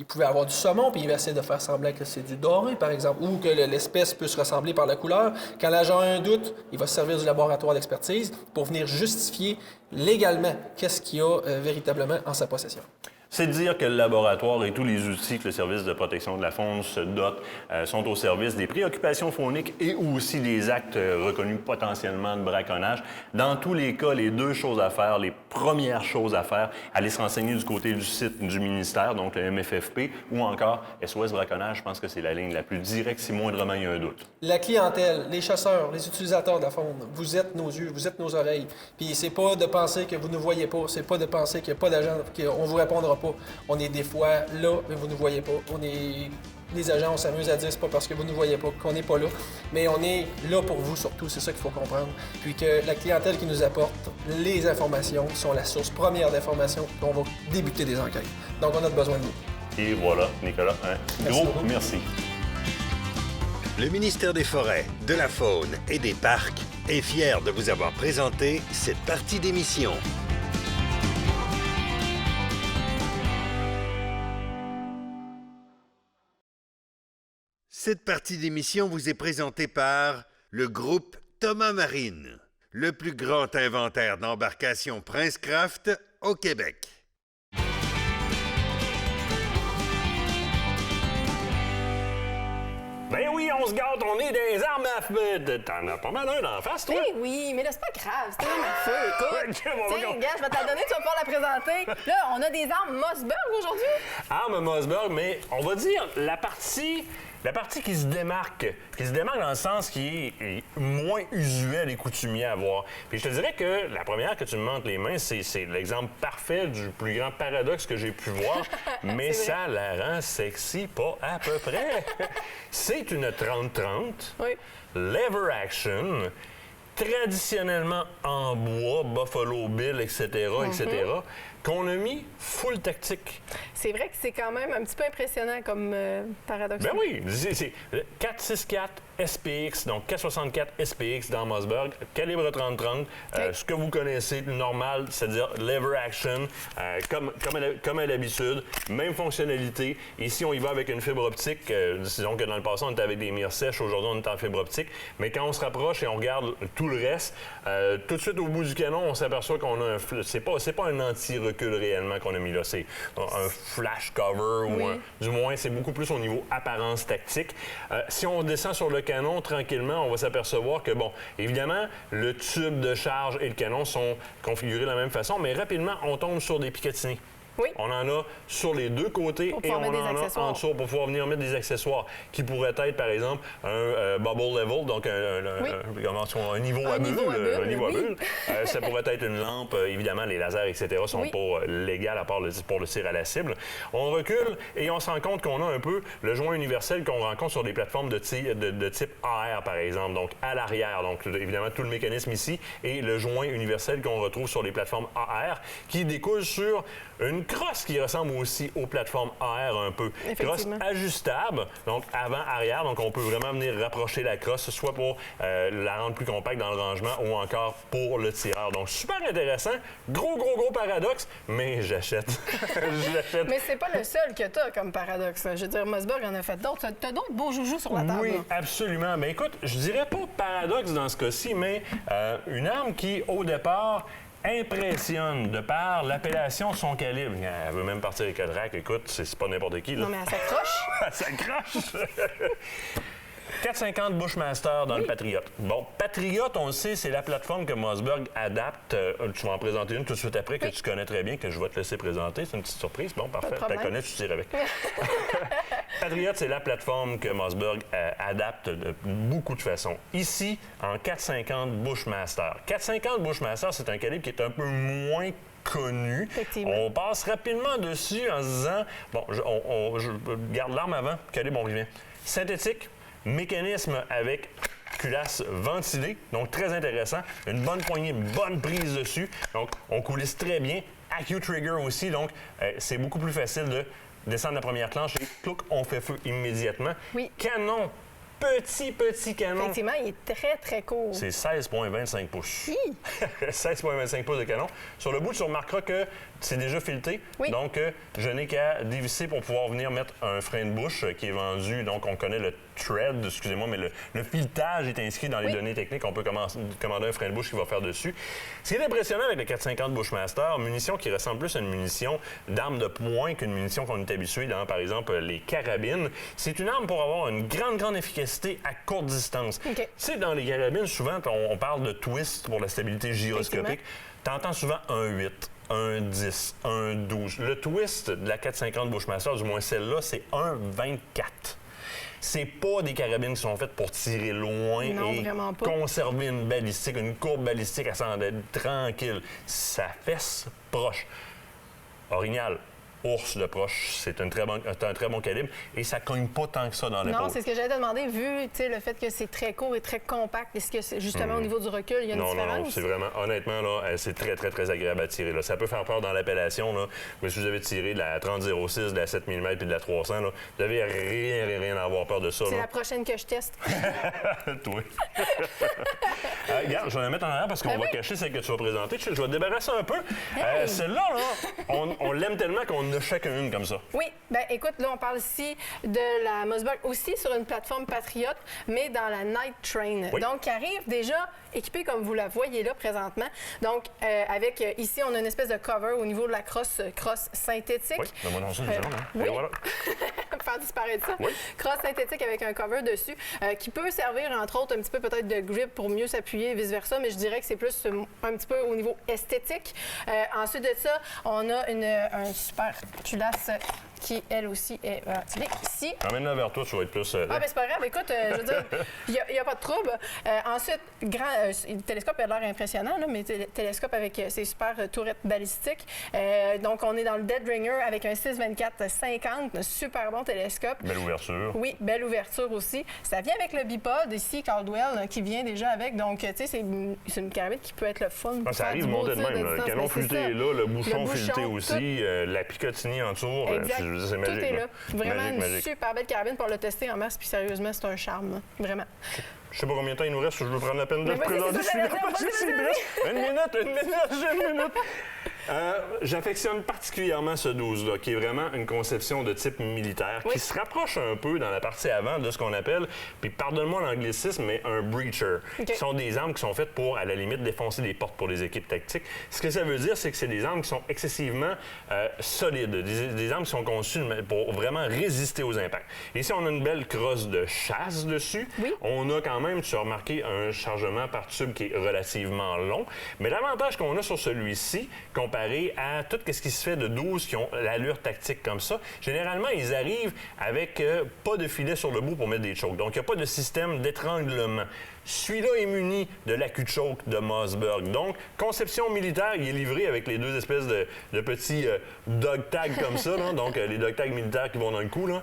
pouvait avoir du saumon, puis il va essayer de faire semblant que c'est du doré, par exemple, ou que l'espèce peut se ressembler par la couleur. Quand l'agent a un doute, il va se servir du laboratoire d'expertise pour venir justifier légalement qu'est-ce qu'il y a véritablement en sa possession. C'est de dire que le laboratoire et tous les outils que le service de protection de la faune se dote sont au service des préoccupations fauniques et aussi des actes reconnus potentiellement de braconnage. Dans tous les cas, les deux choses à faire, les premières choses à faire, aller se renseigner du côté du site du ministère, donc le MFFP, ou encore SOS Braconnage, je pense que c'est la ligne la plus directe si moindrement il y a un doute. La clientèle, les chasseurs, les utilisateurs de la faune, vous êtes nos yeux, vous êtes nos oreilles. Puis c'est pas de penser que vous ne voyez pas, c'est pas de penser qu'il n'y a pas d'agent, qu'on vous répondra pas. On est des fois là, mais vous ne voyez pas. Les agents, on s'amuse à dire, c'est pas parce que vous ne voyez pas qu'on n'est pas là, mais on est là pour vous surtout, c'est ça qu'il faut comprendre. Puis que la clientèle qui nous apporte les informations sont la source première d'informations, puis on va débuter des enquêtes. Donc on a besoin de vous. Et voilà, Nicolas, gros merci. Le ministère des Forêts, de la Faune et des Parcs est fier de vous avoir présenté cette partie d'émission. Cette partie d'émission vous est présentée par le groupe Thomas Marine. le plus grand inventaire d'embarcations Princecraft au Québec. Ben oui, on se gâte, on est des armes à feu. T'en as pas mal un en face, toi? Ben oui, mais là, c'est pas grave, c'est une arme à feu. Écoute, Ok, bon, tiens, bon. gars, je vais te la donner, tu vas pouvoir la présenter. Là, on a des armes Mossberg aujourd'hui. Arme Mossberg, mais on va dire la partie qui se démarque dans le sens qui est moins usuel et coutumier à voir. Puis je te dirais que la première que tu me montres les mains, c'est l'exemple parfait du plus grand paradoxe que j'ai pu voir, mais ça la rend sexy pas à peu près. C'est une 30-30, Oui. lever action, traditionnellement en bois, Buffalo Bill, etc., qu'on a mis full tactique. C'est vrai que c'est quand même un petit peu impressionnant comme paradoxe. Ben oui, c'est 464 SPX, donc 464 SPX dans Mossberg, calibre 30-30, ce que vous connaissez, normal, c'est-à-dire lever action, comme à l'habitude, même fonctionnalité. Ici, on y va avec une fibre optique. Disons que dans le passé, on était avec des mires sèches, aujourd'hui, on est en fibre optique. Mais quand on se rapproche et on regarde tout le reste, tout de suite au bout du canon, on s'aperçoit qu'on a un... C'est pas un anti-recul réellement qu'on a mis là, c'est un flash cover, ou du moins, c'est beaucoup plus au niveau apparence tactique. Si on descend sur le canon, tranquillement, on va s'apercevoir que, bon, évidemment, le tube de charge et le canon sont configurés de la même façon, mais rapidement, on tombe sur des picatinés. Oui. On en a sur les deux côtés Pour et pouvoir on mettre des en a accessoires. en dessous pour pouvoir venir mettre des accessoires qui pourraient être, par exemple, un bubble level, donc un niveau à bulle. Un niveau à bulle. Ça pourrait être une lampe. Évidemment, les lasers, etc. sont pas légales à part pour le tir à la cible. On recule et on se rend compte qu'on a un peu le joint universel qu'on rencontre sur des plateformes de type AR, par exemple, donc à l'arrière. Donc, évidemment, tout le mécanisme ici et le joint universel qu'on retrouve sur les plateformes AR qui découle sur une crosse qui ressemble aussi aux plateformes AR un peu. Crosse ajustable, donc avant-arrière, donc on peut vraiment venir rapprocher la crosse, soit pour la rendre plus compacte dans le rangement ou encore pour le tireur. Donc super intéressant, gros paradoxe, mais j'achète. Mais c'est pas le seul que t'as comme paradoxe. Je veux dire, Mossberg en a fait d'autres. T'as d'autres beaux joujoux sur la table. Oui, là. absolument. Mais écoute, je dirais pas paradoxe dans ce cas-ci, mais une arme qui, au départ, impressionne de par l'appellation de son calibre. Elle veut même partir avec le rack. Écoute, c'est pas n'importe qui. Là. Non, mais elle s'accroche. Elle s'accroche. 450 Bushmaster dans le Patriot. Bon, Patriot, on le sait, c'est la plateforme que Mossberg adapte. Tu vas en présenter une tout de suite après que tu connais très bien, que je vais te laisser présenter. C'est une petite surprise. Bon, parfait. Tu la connais, tu tires avec. Patriot, c'est la plateforme que Mossberg adapte de beaucoup de façons. Ici, en 450 Bushmaster. 450 Bushmaster, c'est un calibre qui est un peu moins connu. On passe rapidement dessus en se disant, bon, je garde l'arme avant, calibre, on revient. Synthétique, mécanisme avec culasse ventilée, donc très intéressant. Une bonne poignée, une bonne prise dessus. Donc, on coulisse très bien. AccuTrigger aussi, donc c'est beaucoup plus facile de descendre la première planche et clouc, on fait feu immédiatement. Oui. Canon, petit canon. Effectivement, il est très, très court. C'est 16,25 pouces. 16,25 pouces de canon. Sur le bout, tu remarqueras que c'est déjà fileté. Oui. Donc, je n'ai qu'à dévisser pour pouvoir venir mettre un frein de bouche qui est vendu. Donc, on connaît le thread, excusez-moi, mais le filetage est inscrit dans les données techniques. On peut commander un frein de bouche qui va faire dessus. Ce qui est impressionnant avec le 450 Bushmaster, munition qui ressemble plus à une munition d'arme de poing qu'une munition qu'on est habitué dans, par exemple, les carabines. C'est une arme pour avoir une grande efficacité à courte distance. Okay. Tu sais, dans les carabines, souvent, on parle de twist pour la stabilité gyroscopique. Tu entends souvent un 8. Un 10, un 12. Le twist de la 450 Bushmaster, du moins celle-là, c'est un 24. C'est pas des carabines qui sont faites pour tirer loin et conserver une balistique, une courbe balistique à s'en être tranquille. Ça fesse proche. Orignal. Ours de proche, c'est un très bon calibre et ça cogne pas tant que ça dans l'épaule. Non, c'est ce que j'allais te demander, vu le fait que c'est très court et très compact. Est-ce que justement au niveau du recul, il y a une différence? Non, c'est vraiment, honnêtement, là, c'est très agréable à tirer. Là. Ça peut faire peur dans l'appellation, là, mais si vous avez tiré de la 30-06, de la 7 mm et de la 300, là, vous n'avez rien à avoir peur de ça. C'est la prochaine que je teste. Toi. Regarde, je vais la mettre en arrière parce qu'on va cacher celle que tu vas présenter. Je vais te débarrasser un peu. Celle-là, là, on l'aime tellement qu'on a chacun une comme ça. Oui, bien écoute, là, on parle ici de la Mossberg aussi sur une plateforme Patriot, mais dans la Night Train. Oui. Donc, qui arrive déjà équipée comme vous la voyez là présentement. Donc, avec ici, on a une espèce de cover au niveau de la crosse synthétique. Oui, donne-moi dans ça, une seconde, hein. oui. Et voilà. Faire disparaître ça. Oui. Crosse synthétique avec un cover dessus, qui peut servir, entre autres, un petit peu peut-être de grip pour mieux s'appuyer et vice-versa, mais je dirais que c'est plus un petit peu au niveau esthétique. Ensuite de ça, on a un super culasse qui, elle aussi, est ventilée ici. Emmène-la vers toi, tu vas être plus... Ah, ben c'est pas grave. Écoute, je veux dire, il n'y a pas de trouble. Ensuite, le télescope a l'air impressionnant, là, mais télescope avec ses super tourrettes balistiques. Donc, on est dans le Dead Ringer avec un 6-24-50, super bon télescope. Belle ouverture. Oui, belle ouverture aussi. Ça vient avec le bipod ici, Caldwell, qui vient déjà avec. Donc, tu sais, c'est une carabine qui peut être le fun. Ah, ça arrive monté de même. Le canon fileté est là, le bouchon fileté aussi, la picotinie en dessous. Exact. C'est magique. Tout est là. Vraiment magique, une magique. super belle carabine pour le tester en masse. Puis sérieusement, c'est un charme. Là. Vraiment. Je sais pas combien de temps il nous reste, je veux prendre la peine de le présenter. Une minute. J'affectionne particulièrement ce 12-là, qui est vraiment une conception de type militaire, qui se rapproche un peu dans la partie avant de ce qu'on appelle, puis pardonne-moi l'anglicisme, mais un breacher, qui sont des armes qui sont faites pour, à la limite, défoncer des portes pour les équipes tactiques. Ce que ça veut dire, c'est que c'est des armes qui sont excessivement solides, des armes qui sont conçues pour vraiment résister aux impacts. Ici, on a une belle crosse de chasse dessus. Oui. On a quand même, tu as remarqué, un chargement par tube qui est relativement long, mais l'avantage qu'on a sur celui-ci, comparé à tout ce qui se fait de 12 qui ont l'allure tactique comme ça, généralement, ils arrivent avec pas de filet sur le bout pour mettre des chokes. Donc, il n'y a pas de système d'étranglement. Celui-là est muni de l'accu-choke de Mossberg. Donc, conception militaire, il est livré avec les deux espèces de petits dog tags comme ça. Là. Donc, les dog tags militaires qui vont dans le cou là,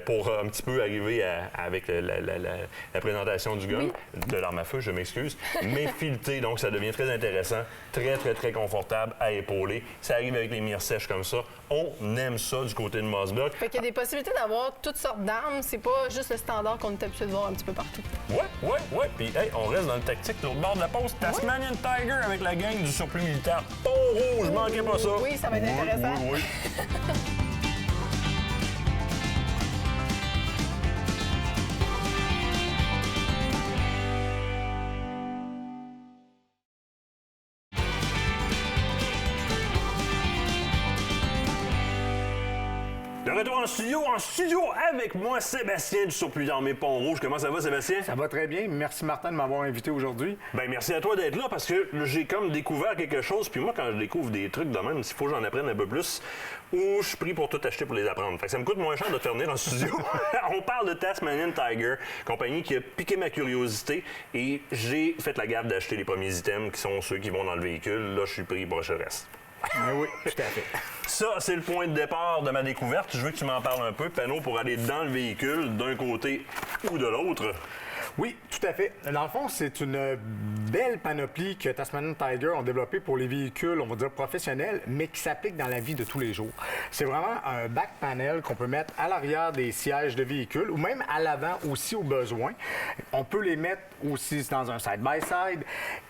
pour un petit peu arriver avec la présentation du gun, de l'arme à feu, je m'excuse, mais fileté. Donc, ça devient très intéressant, très, très, très confortable à épauler. Ça arrive avec les mires sèches comme ça. On aime ça du côté de Mossberg. Fait qu'il y a des possibilités d'avoir toutes sortes d'armes. C'est pas juste le standard qu'on est habitué de voir un petit peu partout. Ouais. Puis, hey, on reste dans le tactique. L'autre bord de la pause, Tasmanian Tiger avec la gang du surplus militaire. Pont-Rouge, manquez pas ça. Oui, ça va être intéressant. Oui. De retour en studio avec moi, Sébastien du Surplus d'Armée Pont-Rouge. Comment ça va, Sébastien? Ça va très bien. Merci, Martin, de m'avoir invité aujourd'hui. Bien, merci à toi d'être là parce que j'ai comme découvert quelque chose. Puis moi, quand je découvre des trucs de même, il faut que j'en apprenne un peu plus, ou je suis pris pour tout acheter pour les apprendre. Fait que ça me coûte moins cher de te faire venir en studio. On parle de Tasmanian Tiger, compagnie qui a piqué ma curiosité et j'ai fait la garde d'acheter les premiers items qui sont ceux qui vont dans le véhicule. Là, je suis pris pour le reste. Oui, tout à fait. Ça, c'est le point de départ de ma découverte. Je veux que tu m'en parles un peu. Panneau pour aller dans le véhicule, d'un côté ou de l'autre. Oui, tout à fait. Dans le fond, c'est une belle panoplie que Tasmanian Tiger ont développée pour les véhicules, on va dire professionnels, mais qui s'applique dans la vie de tous les jours. C'est vraiment un back panel qu'on peut mettre à l'arrière des sièges de véhicules ou même à l'avant aussi au besoin. On peut les mettre aussi dans un side-by-side.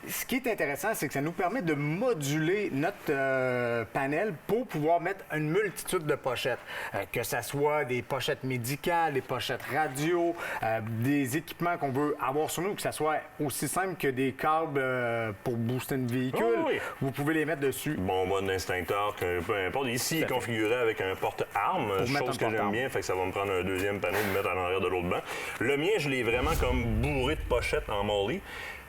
Ce qui est intéressant, c'est que ça nous permet de moduler notre panel pour pouvoir mettre une multitude de pochettes. Que ce soit des pochettes médicales, des pochettes radio, des équipements qu'on veut avoir sur nous, que ce soit aussi simple que des câbles pour booster une véhicule. Oh, oui. Vous pouvez les mettre dessus. Bonbonne d'instincteur, peu importe. Ici, il est configuré avec un porte-armes, chose que j'aime bien, fait que ça va me prendre un deuxième panneau de mettre à l'arrière de l'autre banc. Le mien, je l'ai vraiment comme bourré de pochettes en molly.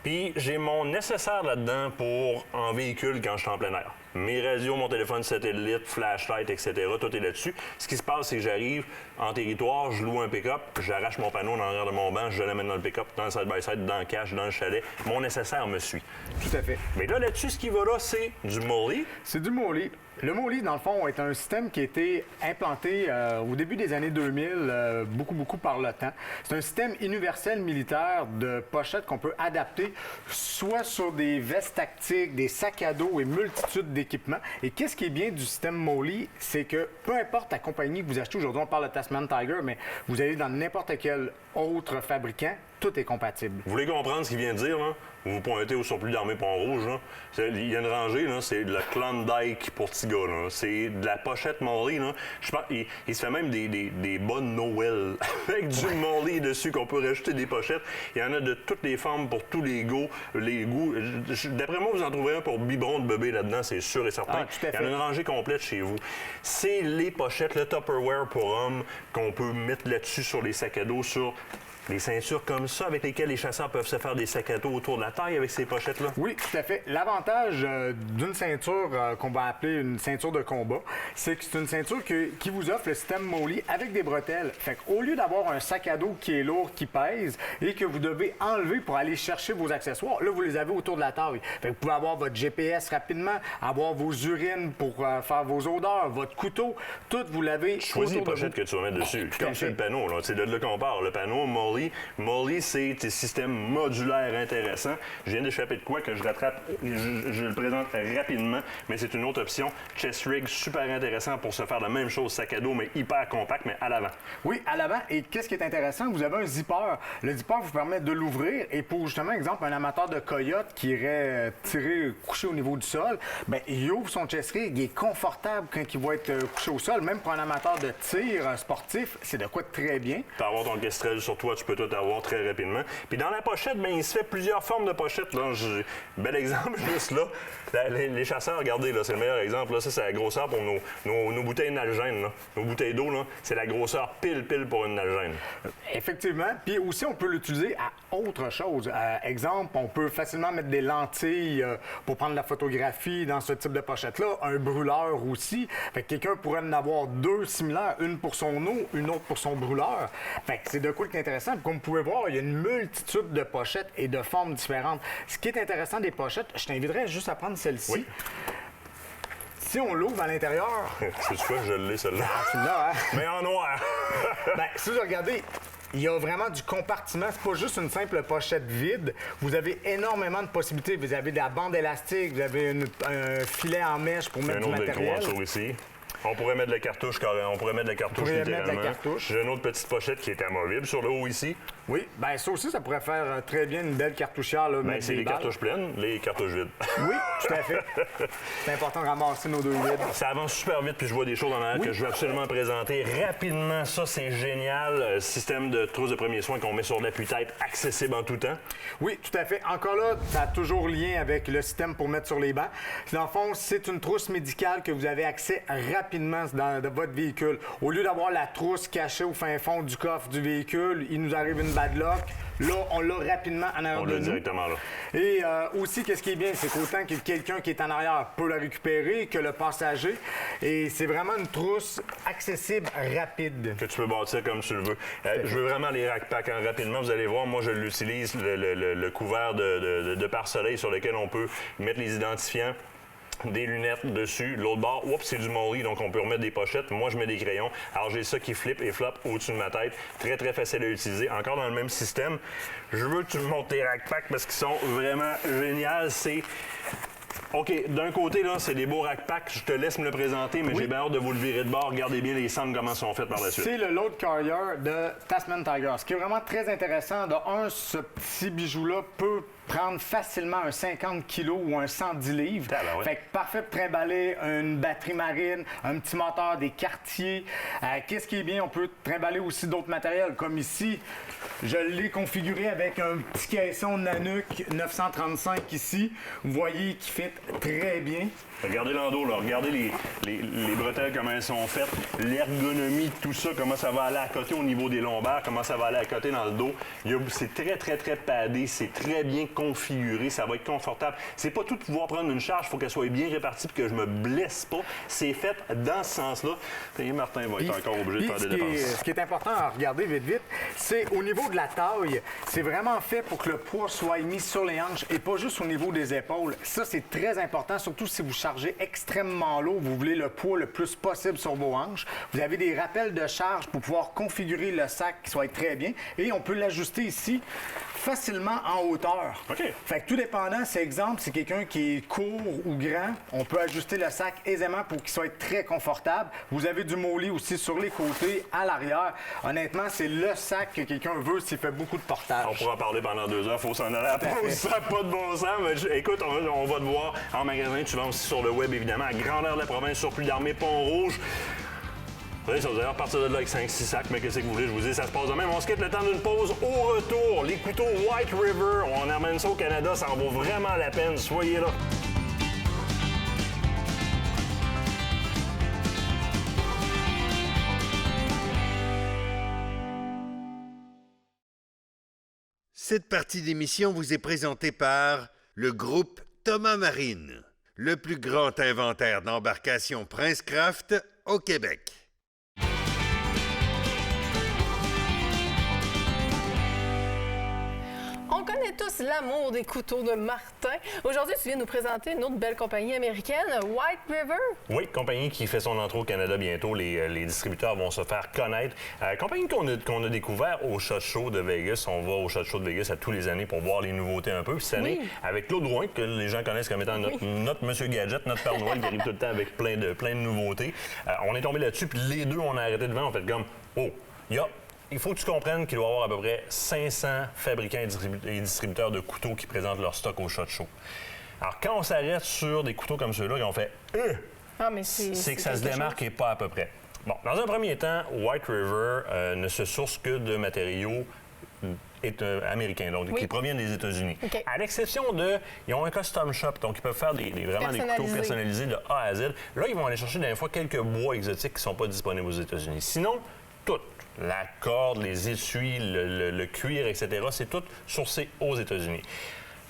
Puis j'ai mon nécessaire là-dedans pour en véhicule quand je suis en plein air. Mes radios, mon téléphone satellite, flashlight, etc., tout est là-dessus. Ce qui se passe, c'est que j'arrive en territoire, je loue un pick-up, j'arrache mon panneau dans l'arrière de mon banc, je l'amène dans le pick-up, dans le side-by-side, dans le cache, dans le chalet. Mon nécessaire me suit. Tout à fait. Mais là-dessus, ce qui va là, c'est du molly. C'est du molly. Le molly, dans le fond, est un système qui a été implanté au début des années 2000, beaucoup par le temps. C'est un système universel militaire de pochettes qu'on peut adapter soit sur des vestes tactiques, des sacs à dos et multitudes d'équipements. Et qu'est-ce qui est bien du système molly, c'est que peu importe la compagnie que vous achetez, aujourd'hui on parle de Tasman Tiger, mais vous allez dans n'importe quel autre fabricant, tout est compatible. Vous voulez comprendre ce qu'il vient de dire, là? Vous pointez au surplus d'armée Pont-Rouge, là. Il y a une rangée, là, c'est de la Klondike pour petits gars, là. C'est de la pochette Molly, là. Je pense il se fait même des bonnes Noël avec du Molly dessus qu'on peut rajouter des pochettes. Il y en a de toutes les formes pour tous les goûts. D'après moi, vous en trouvez un pour biberon de bébé là-dedans, c'est sûr et certain. Tout à fait. Il y en a une rangée complète chez vous. C'est les pochettes, le Tupperware pour hommes qu'on peut mettre là-dessus sur les sacs à dos, sur les ceintures comme ça, avec lesquelles les chasseurs peuvent se faire des sacs à dos autour de la taille avec ces pochettes-là. Oui, tout à fait. L'avantage d'une ceinture qu'on va appeler une ceinture de combat, c'est que c'est une ceinture qui vous offre le système Molly avec des bretelles. Fait qu'au lieu d'avoir un sac à dos qui est lourd, qui pèse, et que vous devez enlever pour aller chercher vos accessoires, là, vous les avez autour de la taille. Fait que vous pouvez avoir votre GPS rapidement, avoir vos urines pour faire vos odeurs, votre couteau, tout, vous l'avez Choisis les autour de pochettes vous. que tu vas mettre dessus. Tout à Comme sur fait. le panneau, là. C'est de là qu'on parle. Le panneau Molly. Molly, c'est un système modulaire intéressant. Je viens d'échapper de quoi que je rattrape, je le présente rapidement, mais c'est une autre option. Chest rig, super intéressant pour se faire la même chose, sac à dos, mais hyper compact, mais à l'avant. Oui, à l'avant. Et qu'est-ce qui est intéressant? Vous avez un zipper. Le zipper vous permet de l'ouvrir. Et pour, justement, exemple, un amateur de coyote qui irait tirer couché au niveau du sol, bien, il ouvre son chest rig. Il est confortable quand il va être couché au sol. Même pour un amateur de tir sportif, c'est de quoi de très bien. Tu peux avoir ton Kestrel sur toi, tu peux tout avoir très rapidement. Puis dans la pochette, bien, il se fait plusieurs formes de pochettes. Là. Bel exemple, juste là. Les chasseurs, regardez, là, c'est le meilleur exemple. Là. Ça, c'est la grosseur pour nos bouteilles nalgènes. Là. Nos bouteilles d'eau, là, c'est la grosseur pile pour une nalgène. Effectivement. Puis aussi, on peut l'utiliser à autre chose. Exemple, on peut facilement mettre des lentilles pour prendre la photographie dans ce type de pochette-là. Un brûleur aussi. Fait que quelqu'un pourrait en avoir deux similaires, une pour son eau, une autre pour son brûleur. Fait que c'est de quoi qui est intéressant. Puis comme vous pouvez voir, il y a une multitude de pochettes et de formes différentes. Ce qui est intéressant des pochettes, je t'inviterais juste à prendre celle-ci. Oui. Si on l'ouvre à l'intérieur... C'est quoi, je l'ai, celle-là. Là, hein? Mais en noir. Ben, si vous regardez, il y a vraiment du compartiment. C'est pas juste une simple pochette vide. Vous avez énormément de possibilités. Vous avez de la bande élastique, vous avez un filet en mèche pour mettre Un du autre matériel. décroisseur ici. On pourrait mettre de la cartouche carrément. On pourrait mettre de la cartouche pourrait mettre de la littéralement. cartouche. J'ai une autre petite pochette qui est amovible sur le haut ici. Oui, bien ça aussi, ça pourrait faire très bien une belle cartouchière. Là, Ben, mettre c'est des les balles. cartouches pleines, les cartouches vides. Oui, tout à fait. C'est important de ramasser nos deux vides. Ça avance super vite, puis je vois des choses en arrière que je veux absolument présenter rapidement. Ça, c'est génial. Système de trousse de premiers soins qu'on met sur l'appui-tête, accessible en tout temps. Oui, tout à fait. Encore là, ça a toujours lien avec le système pour mettre sur les bancs. Dans le fond, c'est une trousse médicale que vous avez accès rapidement dans votre véhicule. Au lieu d'avoir la trousse cachée au fin fond du coffre du véhicule, il nous arrive une bad luck. Là, on l'a rapidement en arrière On de l'a nous. directement là. Et aussi, qu'est-ce qui est bien, c'est qu'autant que quelqu'un qui est en arrière peut la récupérer que le passager. Et c'est vraiment une trousse accessible, rapide. Que tu peux bâtir comme tu le veux. Je veux vraiment les rack-packs rapidement. Vous allez voir, moi, je l'utilise, le couvert de pare-soleil sur lequel on peut mettre les identifiants. Des lunettes dessus. L'autre bord, oups, c'est du Molly, donc on peut remettre des pochettes. Moi, je mets des crayons. Alors, j'ai ça qui flippe et floppe au-dessus de ma tête. Très, très facile à utiliser. Encore dans le même système. Je veux que tu me montres tes rack-packs parce qu'ils sont vraiment géniaux. C'est... OK, d'un côté, là, c'est des beaux rack-packs. Je te laisse me le présenter, mais j'ai bien hâte de vous le virer de bord. Regardez bien les cendres, comment sont faites par la suite. C'est le load carrier de Tasman Tiger. Ce qui est vraiment très intéressant, de un, ce petit bijou-là peut prendre facilement un 50 kg ou un 110 livres. Ah ben ouais. Fait que parfait pour trimballer une batterie marine, un petit moteur, des quartiers. Qu'est-ce qui est bien? On peut trimballer aussi d'autres matériels, comme ici. Je l'ai configuré avec un petit caisson Nanook 935 ici. Vous voyez qu'il fit très bien. Regardez l'endos, là. Regardez les bretelles, comment elles sont faites. L'ergonomie, tout ça, comment ça va aller à côté au niveau des lombaires, comment ça va aller à côté dans le dos. C'est très, très, très padé. C'est très bien configuré. Ça va être confortable. C'est pas tout de pouvoir prendre une charge. Il faut qu'elle soit bien répartie et que je me blesse pas. C'est fait dans ce sens-là. Et Martin va être encore obligé de faire des dépenses. Ce qui est important à regarder vite, c'est au niveau de la taille. C'est vraiment fait pour que le poids soit mis sur les hanches et pas juste au niveau des épaules. Ça, c'est très important, surtout si vous chargez extrêmement lourd, vous voulez le poids le plus possible sur vos hanches. Vous avez des rappels de charge pour pouvoir configurer le sac qui soit très bien. Et on peut l'ajuster ici facilement en hauteur. OK. Fait que tout dépendant, c'est exemple, c'est quelqu'un qui est court ou grand, on peut ajuster le sac aisément pour qu'il soit très confortable. Vous avez du molly aussi sur les côtés, à l'arrière. Honnêtement, c'est le sac que quelqu'un veut s'il fait beaucoup de portage. On pourra en parler pendant 2 heures, faut s'en aller à la pause, ça n'a pas de bon sens. Mais écoute, on va te voir en magasin, tu vends aussi sur le web, évidemment, à grandeur de la province, surplus d'armée, Pont-Rouge. Vous allez d'ailleurs partir de là avec 5-6 sacs, mais qu'est-ce que vous voulez, je vous dis, ça se passe de même. On se quitte le temps d'une pause. Au retour, les couteaux White River, on amène ça au Canada, ça en vaut vraiment la peine, soyez là. Cette partie d'émission vous est présentée par le groupe Thomas Marine, le plus grand inventaire d'embarcations Princecraft au Québec. On connaît tous l'amour des couteaux de Martin. Aujourd'hui, tu viens nous présenter une autre belle compagnie américaine, White River. Oui, compagnie qui fait son entrée au Canada bientôt. Les distributeurs vont se faire connaître. Compagnie qu'on a découvert au SHOT Show de Vegas. On va au SHOT Show de Vegas à tous les années pour voir les nouveautés un peu. Puis cette année, avec Claude Drouin, que les gens connaissent comme étant notre Monsieur Gadget, notre Père Noël, qui arrive tout le temps avec plein de nouveautés. On est tombé là-dessus, puis les deux, on a arrêté devant. On fait comme, il faut que tu comprennes qu'il doit y avoir à peu près 500 fabricants et distributeurs de couteaux qui présentent leur stock au SHOT Show. Alors, quand on s'arrête sur des couteaux comme ceux-là, on fait c'est que ça se démarque et pas à peu près. Bon, dans un premier temps, White River ne se source que de matériaux américains, donc qui proviennent des États-Unis. Okay. À l'exception ils ont un custom shop, donc ils peuvent faire vraiment des couteaux personnalisés de A à Z. Là, ils vont aller chercher des fois quelques bois exotiques qui ne sont pas disponibles aux États-Unis. Sinon, tout. La corde, les essuies, le cuir, etc., c'est tout sourcé aux États-Unis.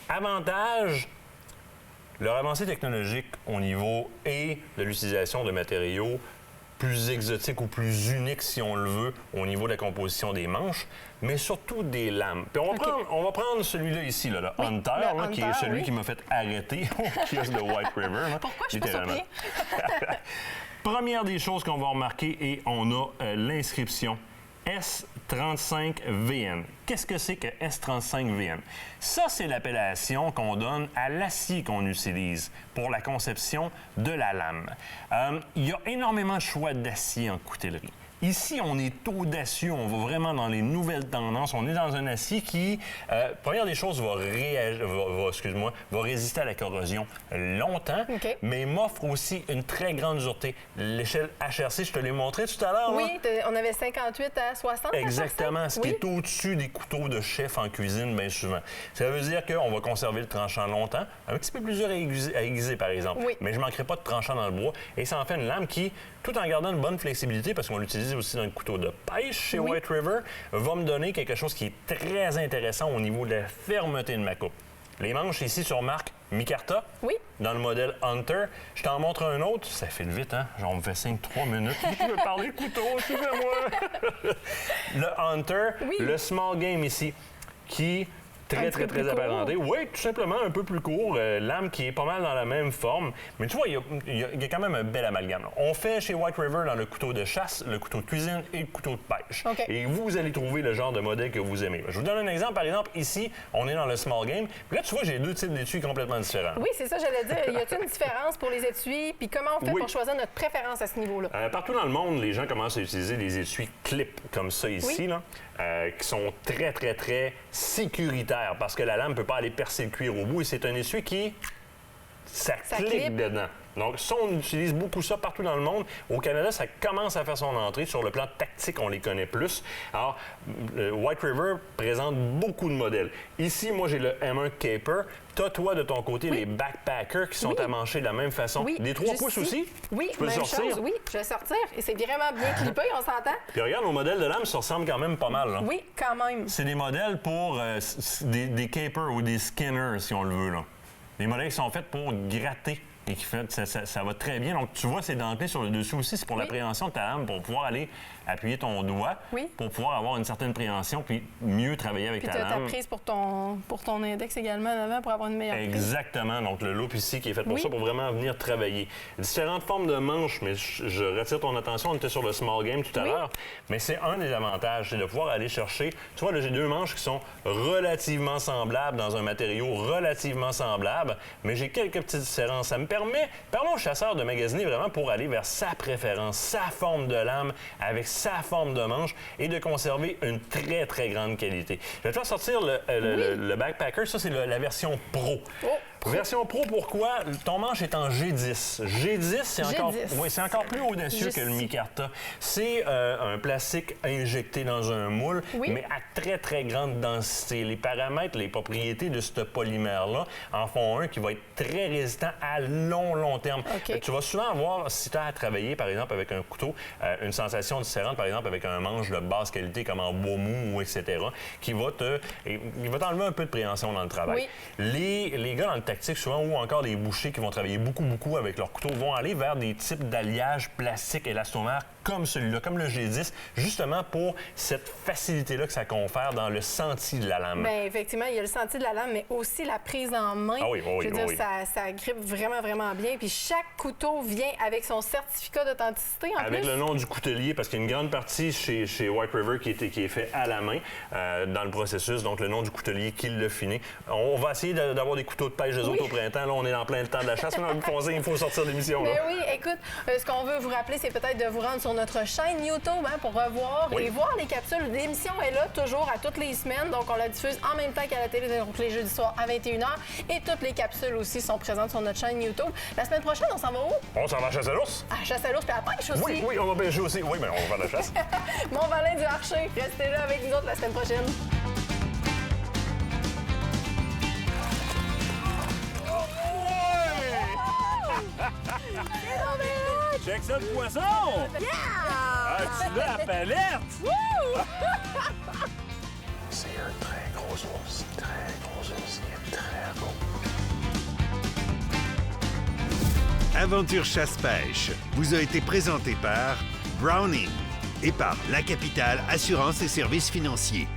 Avantage, leur avancée technologique au niveau et de l'utilisation de matériaux plus exotiques ou plus uniques, si on le veut, au niveau de la composition des manches, mais surtout des lames. Puis on va prendre celui-là ici, le Hunter, qui est celui qui m'a fait arrêter au kiosque de White River. Pourquoi je suis pas surpris? Première des choses qu'on va remarquer, et on a l'inscription S35VN. Qu'est-ce que c'est que S35VN? Ça, c'est l'appellation qu'on donne à l'acier qu'on utilise pour la conception de la lame. Il y a énormément de choix d'acier en coutellerie. Ici, on est audacieux, on va vraiment dans les nouvelles tendances. On est dans un acier qui, première des choses, va résister à la corrosion longtemps, mais m'offre aussi une très grande dureté. L'échelle HRC, je te l'ai montré tout à l'heure. Oui, on avait 58 à 60. Exactement, ce qui est au-dessus des couteaux de chef en cuisine, bien souvent. Ça veut dire qu'on va conserver le tranchant longtemps, un petit peu plus dur à aiguiser, par exemple. Oui. Mais je ne manquerai pas de tranchant dans le bois. Et ça en fait une lame qui, tout en gardant une bonne flexibilité, parce qu'on l'utilise aussi dans le couteau de pêche chez White River, va me donner quelque chose qui est très intéressant au niveau de la fermeté de ma coupe. Les manches ici sur marque Micarta, dans le modèle Hunter. Je t'en montre un autre. Ça file vite, hein? Genre, on me fait 5-3 minutes. Je veux parler couteau, suivez-moi! Le Hunter, le Small Game ici, qui... Très apparenté. Oui, tout simplement un peu plus court. Lame qui est pas mal dans la même forme. Mais tu vois, il y a quand même un bel amalgame. On fait chez White River dans le couteau de chasse, le couteau de cuisine et le couteau de pêche. Et vous allez trouver le genre de modèle que vous aimez. Je vous donne un exemple. Par exemple, ici, on est dans le small game. Puis là, tu vois, j'ai deux types d'étuis complètement différents. Oui, c'est ça, j'allais dire. Y a-t-il une différence pour les étuis? Puis comment on fait pour choisir notre préférence à ce niveau-là? Partout dans le monde, les gens commencent à utiliser des étuis clip comme ça ici, là, qui sont très sécuritaires parce que la lame ne peut pas aller percer le cuir au bout et c'est un essuie qui... ça clique dedans. Donc, ça, on utilise beaucoup ça partout dans le monde. Au Canada, ça commence à faire son entrée. Sur le plan tactique, on les connaît plus. Alors, White River présente beaucoup de modèles. Ici, moi, j'ai le M1 Caper. Toi, de ton côté, les backpackers qui sont amanchés de la même façon. Des 3 pouces aussi? Oui, tu peux même sortir. chose. Oui, je vais sortir. Et c'est vraiment bien clippé, on s'entend? Puis regarde, nos modèles de lames se ressemblent quand même pas mal. Là. Oui, quand même. C'est des modèles pour des capers ou des skinners, si on le veut. Là. Les modèles qui sont faits pour gratter et qui fait ça va très bien. Donc, tu vois, ces dentelés sur le dessus aussi, c'est pour l'appréhension de ta lame, pour pouvoir aller appuyer ton doigt, pour pouvoir avoir une certaine préhension, puis mieux travailler avec ta lame. Puis tu as ta prise pour ton index également en avant pour avoir une meilleure prise. Exactement. Donc, le loop ici qui est fait pour ça, pour vraiment venir travailler. Différentes formes de manches, mais je retire ton attention, on était sur le small game tout à l'heure, mais c'est un des avantages, c'est de pouvoir aller chercher... Tu vois, là, j'ai 2 manches qui sont relativement semblables dans un matériau relativement semblable, mais j'ai quelques petites différences. Ça me permet au chasseur de magasiner vraiment pour aller vers sa préférence, sa forme de lame, avec sa forme de manche et de conserver une très, très grande qualité. Je vais te faire sortir le backpacker. Ça, c'est la version pro. Version pro, pourquoi? Ton manche est en G10. G10, c'est encore plus audacieux que le micarta. C'est un plastique injecté dans un moule, mais à très, très grande densité. Les paramètres, les propriétés de ce polymère-là en font un qui va être très résistant à long terme. Tu vas souvent avoir, si tu as à travailler, par exemple, avec un couteau, une sensation différente, par exemple, avec un manche de basse qualité comme en bois mou, etc., qui va t'enlever un peu de préhension dans le travail. Les gars dans le tactique, souvent, ou encore des bouchers qui vont travailler beaucoup avec leur couteau, vont aller vers des types d'alliages plastiques élastomères comme celui-là, comme le G10, justement pour cette facilité-là que ça confère dans le senti de la lame. Bien, effectivement, il y a le senti de la lame, mais aussi la prise en main. Je veux dire, ça grippe vraiment bien. Puis chaque couteau vient avec son certificat d'authenticité en plus. Avec le nom du coutelier, parce qu'il y a une grande partie chez White River qui est fait à la main dans le processus, donc le nom du coutelier qui l'a fini. On va essayer d'avoir des couteaux de pêche des autres au printemps. Là, on est en plein temps de la chasse. Il faut sortir d'émission. Mais oui, écoute, ce qu'on veut vous rappeler, c'est peut-être de vous rendre sur notre chaîne YouTube pour revoir et voir les capsules. L'émission est là toujours à toutes les semaines, donc on la diffuse en même temps qu'à la télé, donc les jeudis soirs à 21h. Et toutes les capsules aussi sont présentes sur notre chaîne YouTube. La semaine prochaine, on s'en va où? On s'en va à chasse à l'ours. À chasse à l'ours et à la pêche aussi. Oui, on va pêcher aussi. Oui, mais on va faire de la chasse. Mont-Valin du Archer, restez là avec nous autres la semaine prochaine. Check ça, le poisson! Tu l'as à la palette! C'est un très gros ours. Très gros ours. Il est très gros. Aventure chasse-pêche vous a été présenté par Browning et par La Capitale Assurance et Services financiers.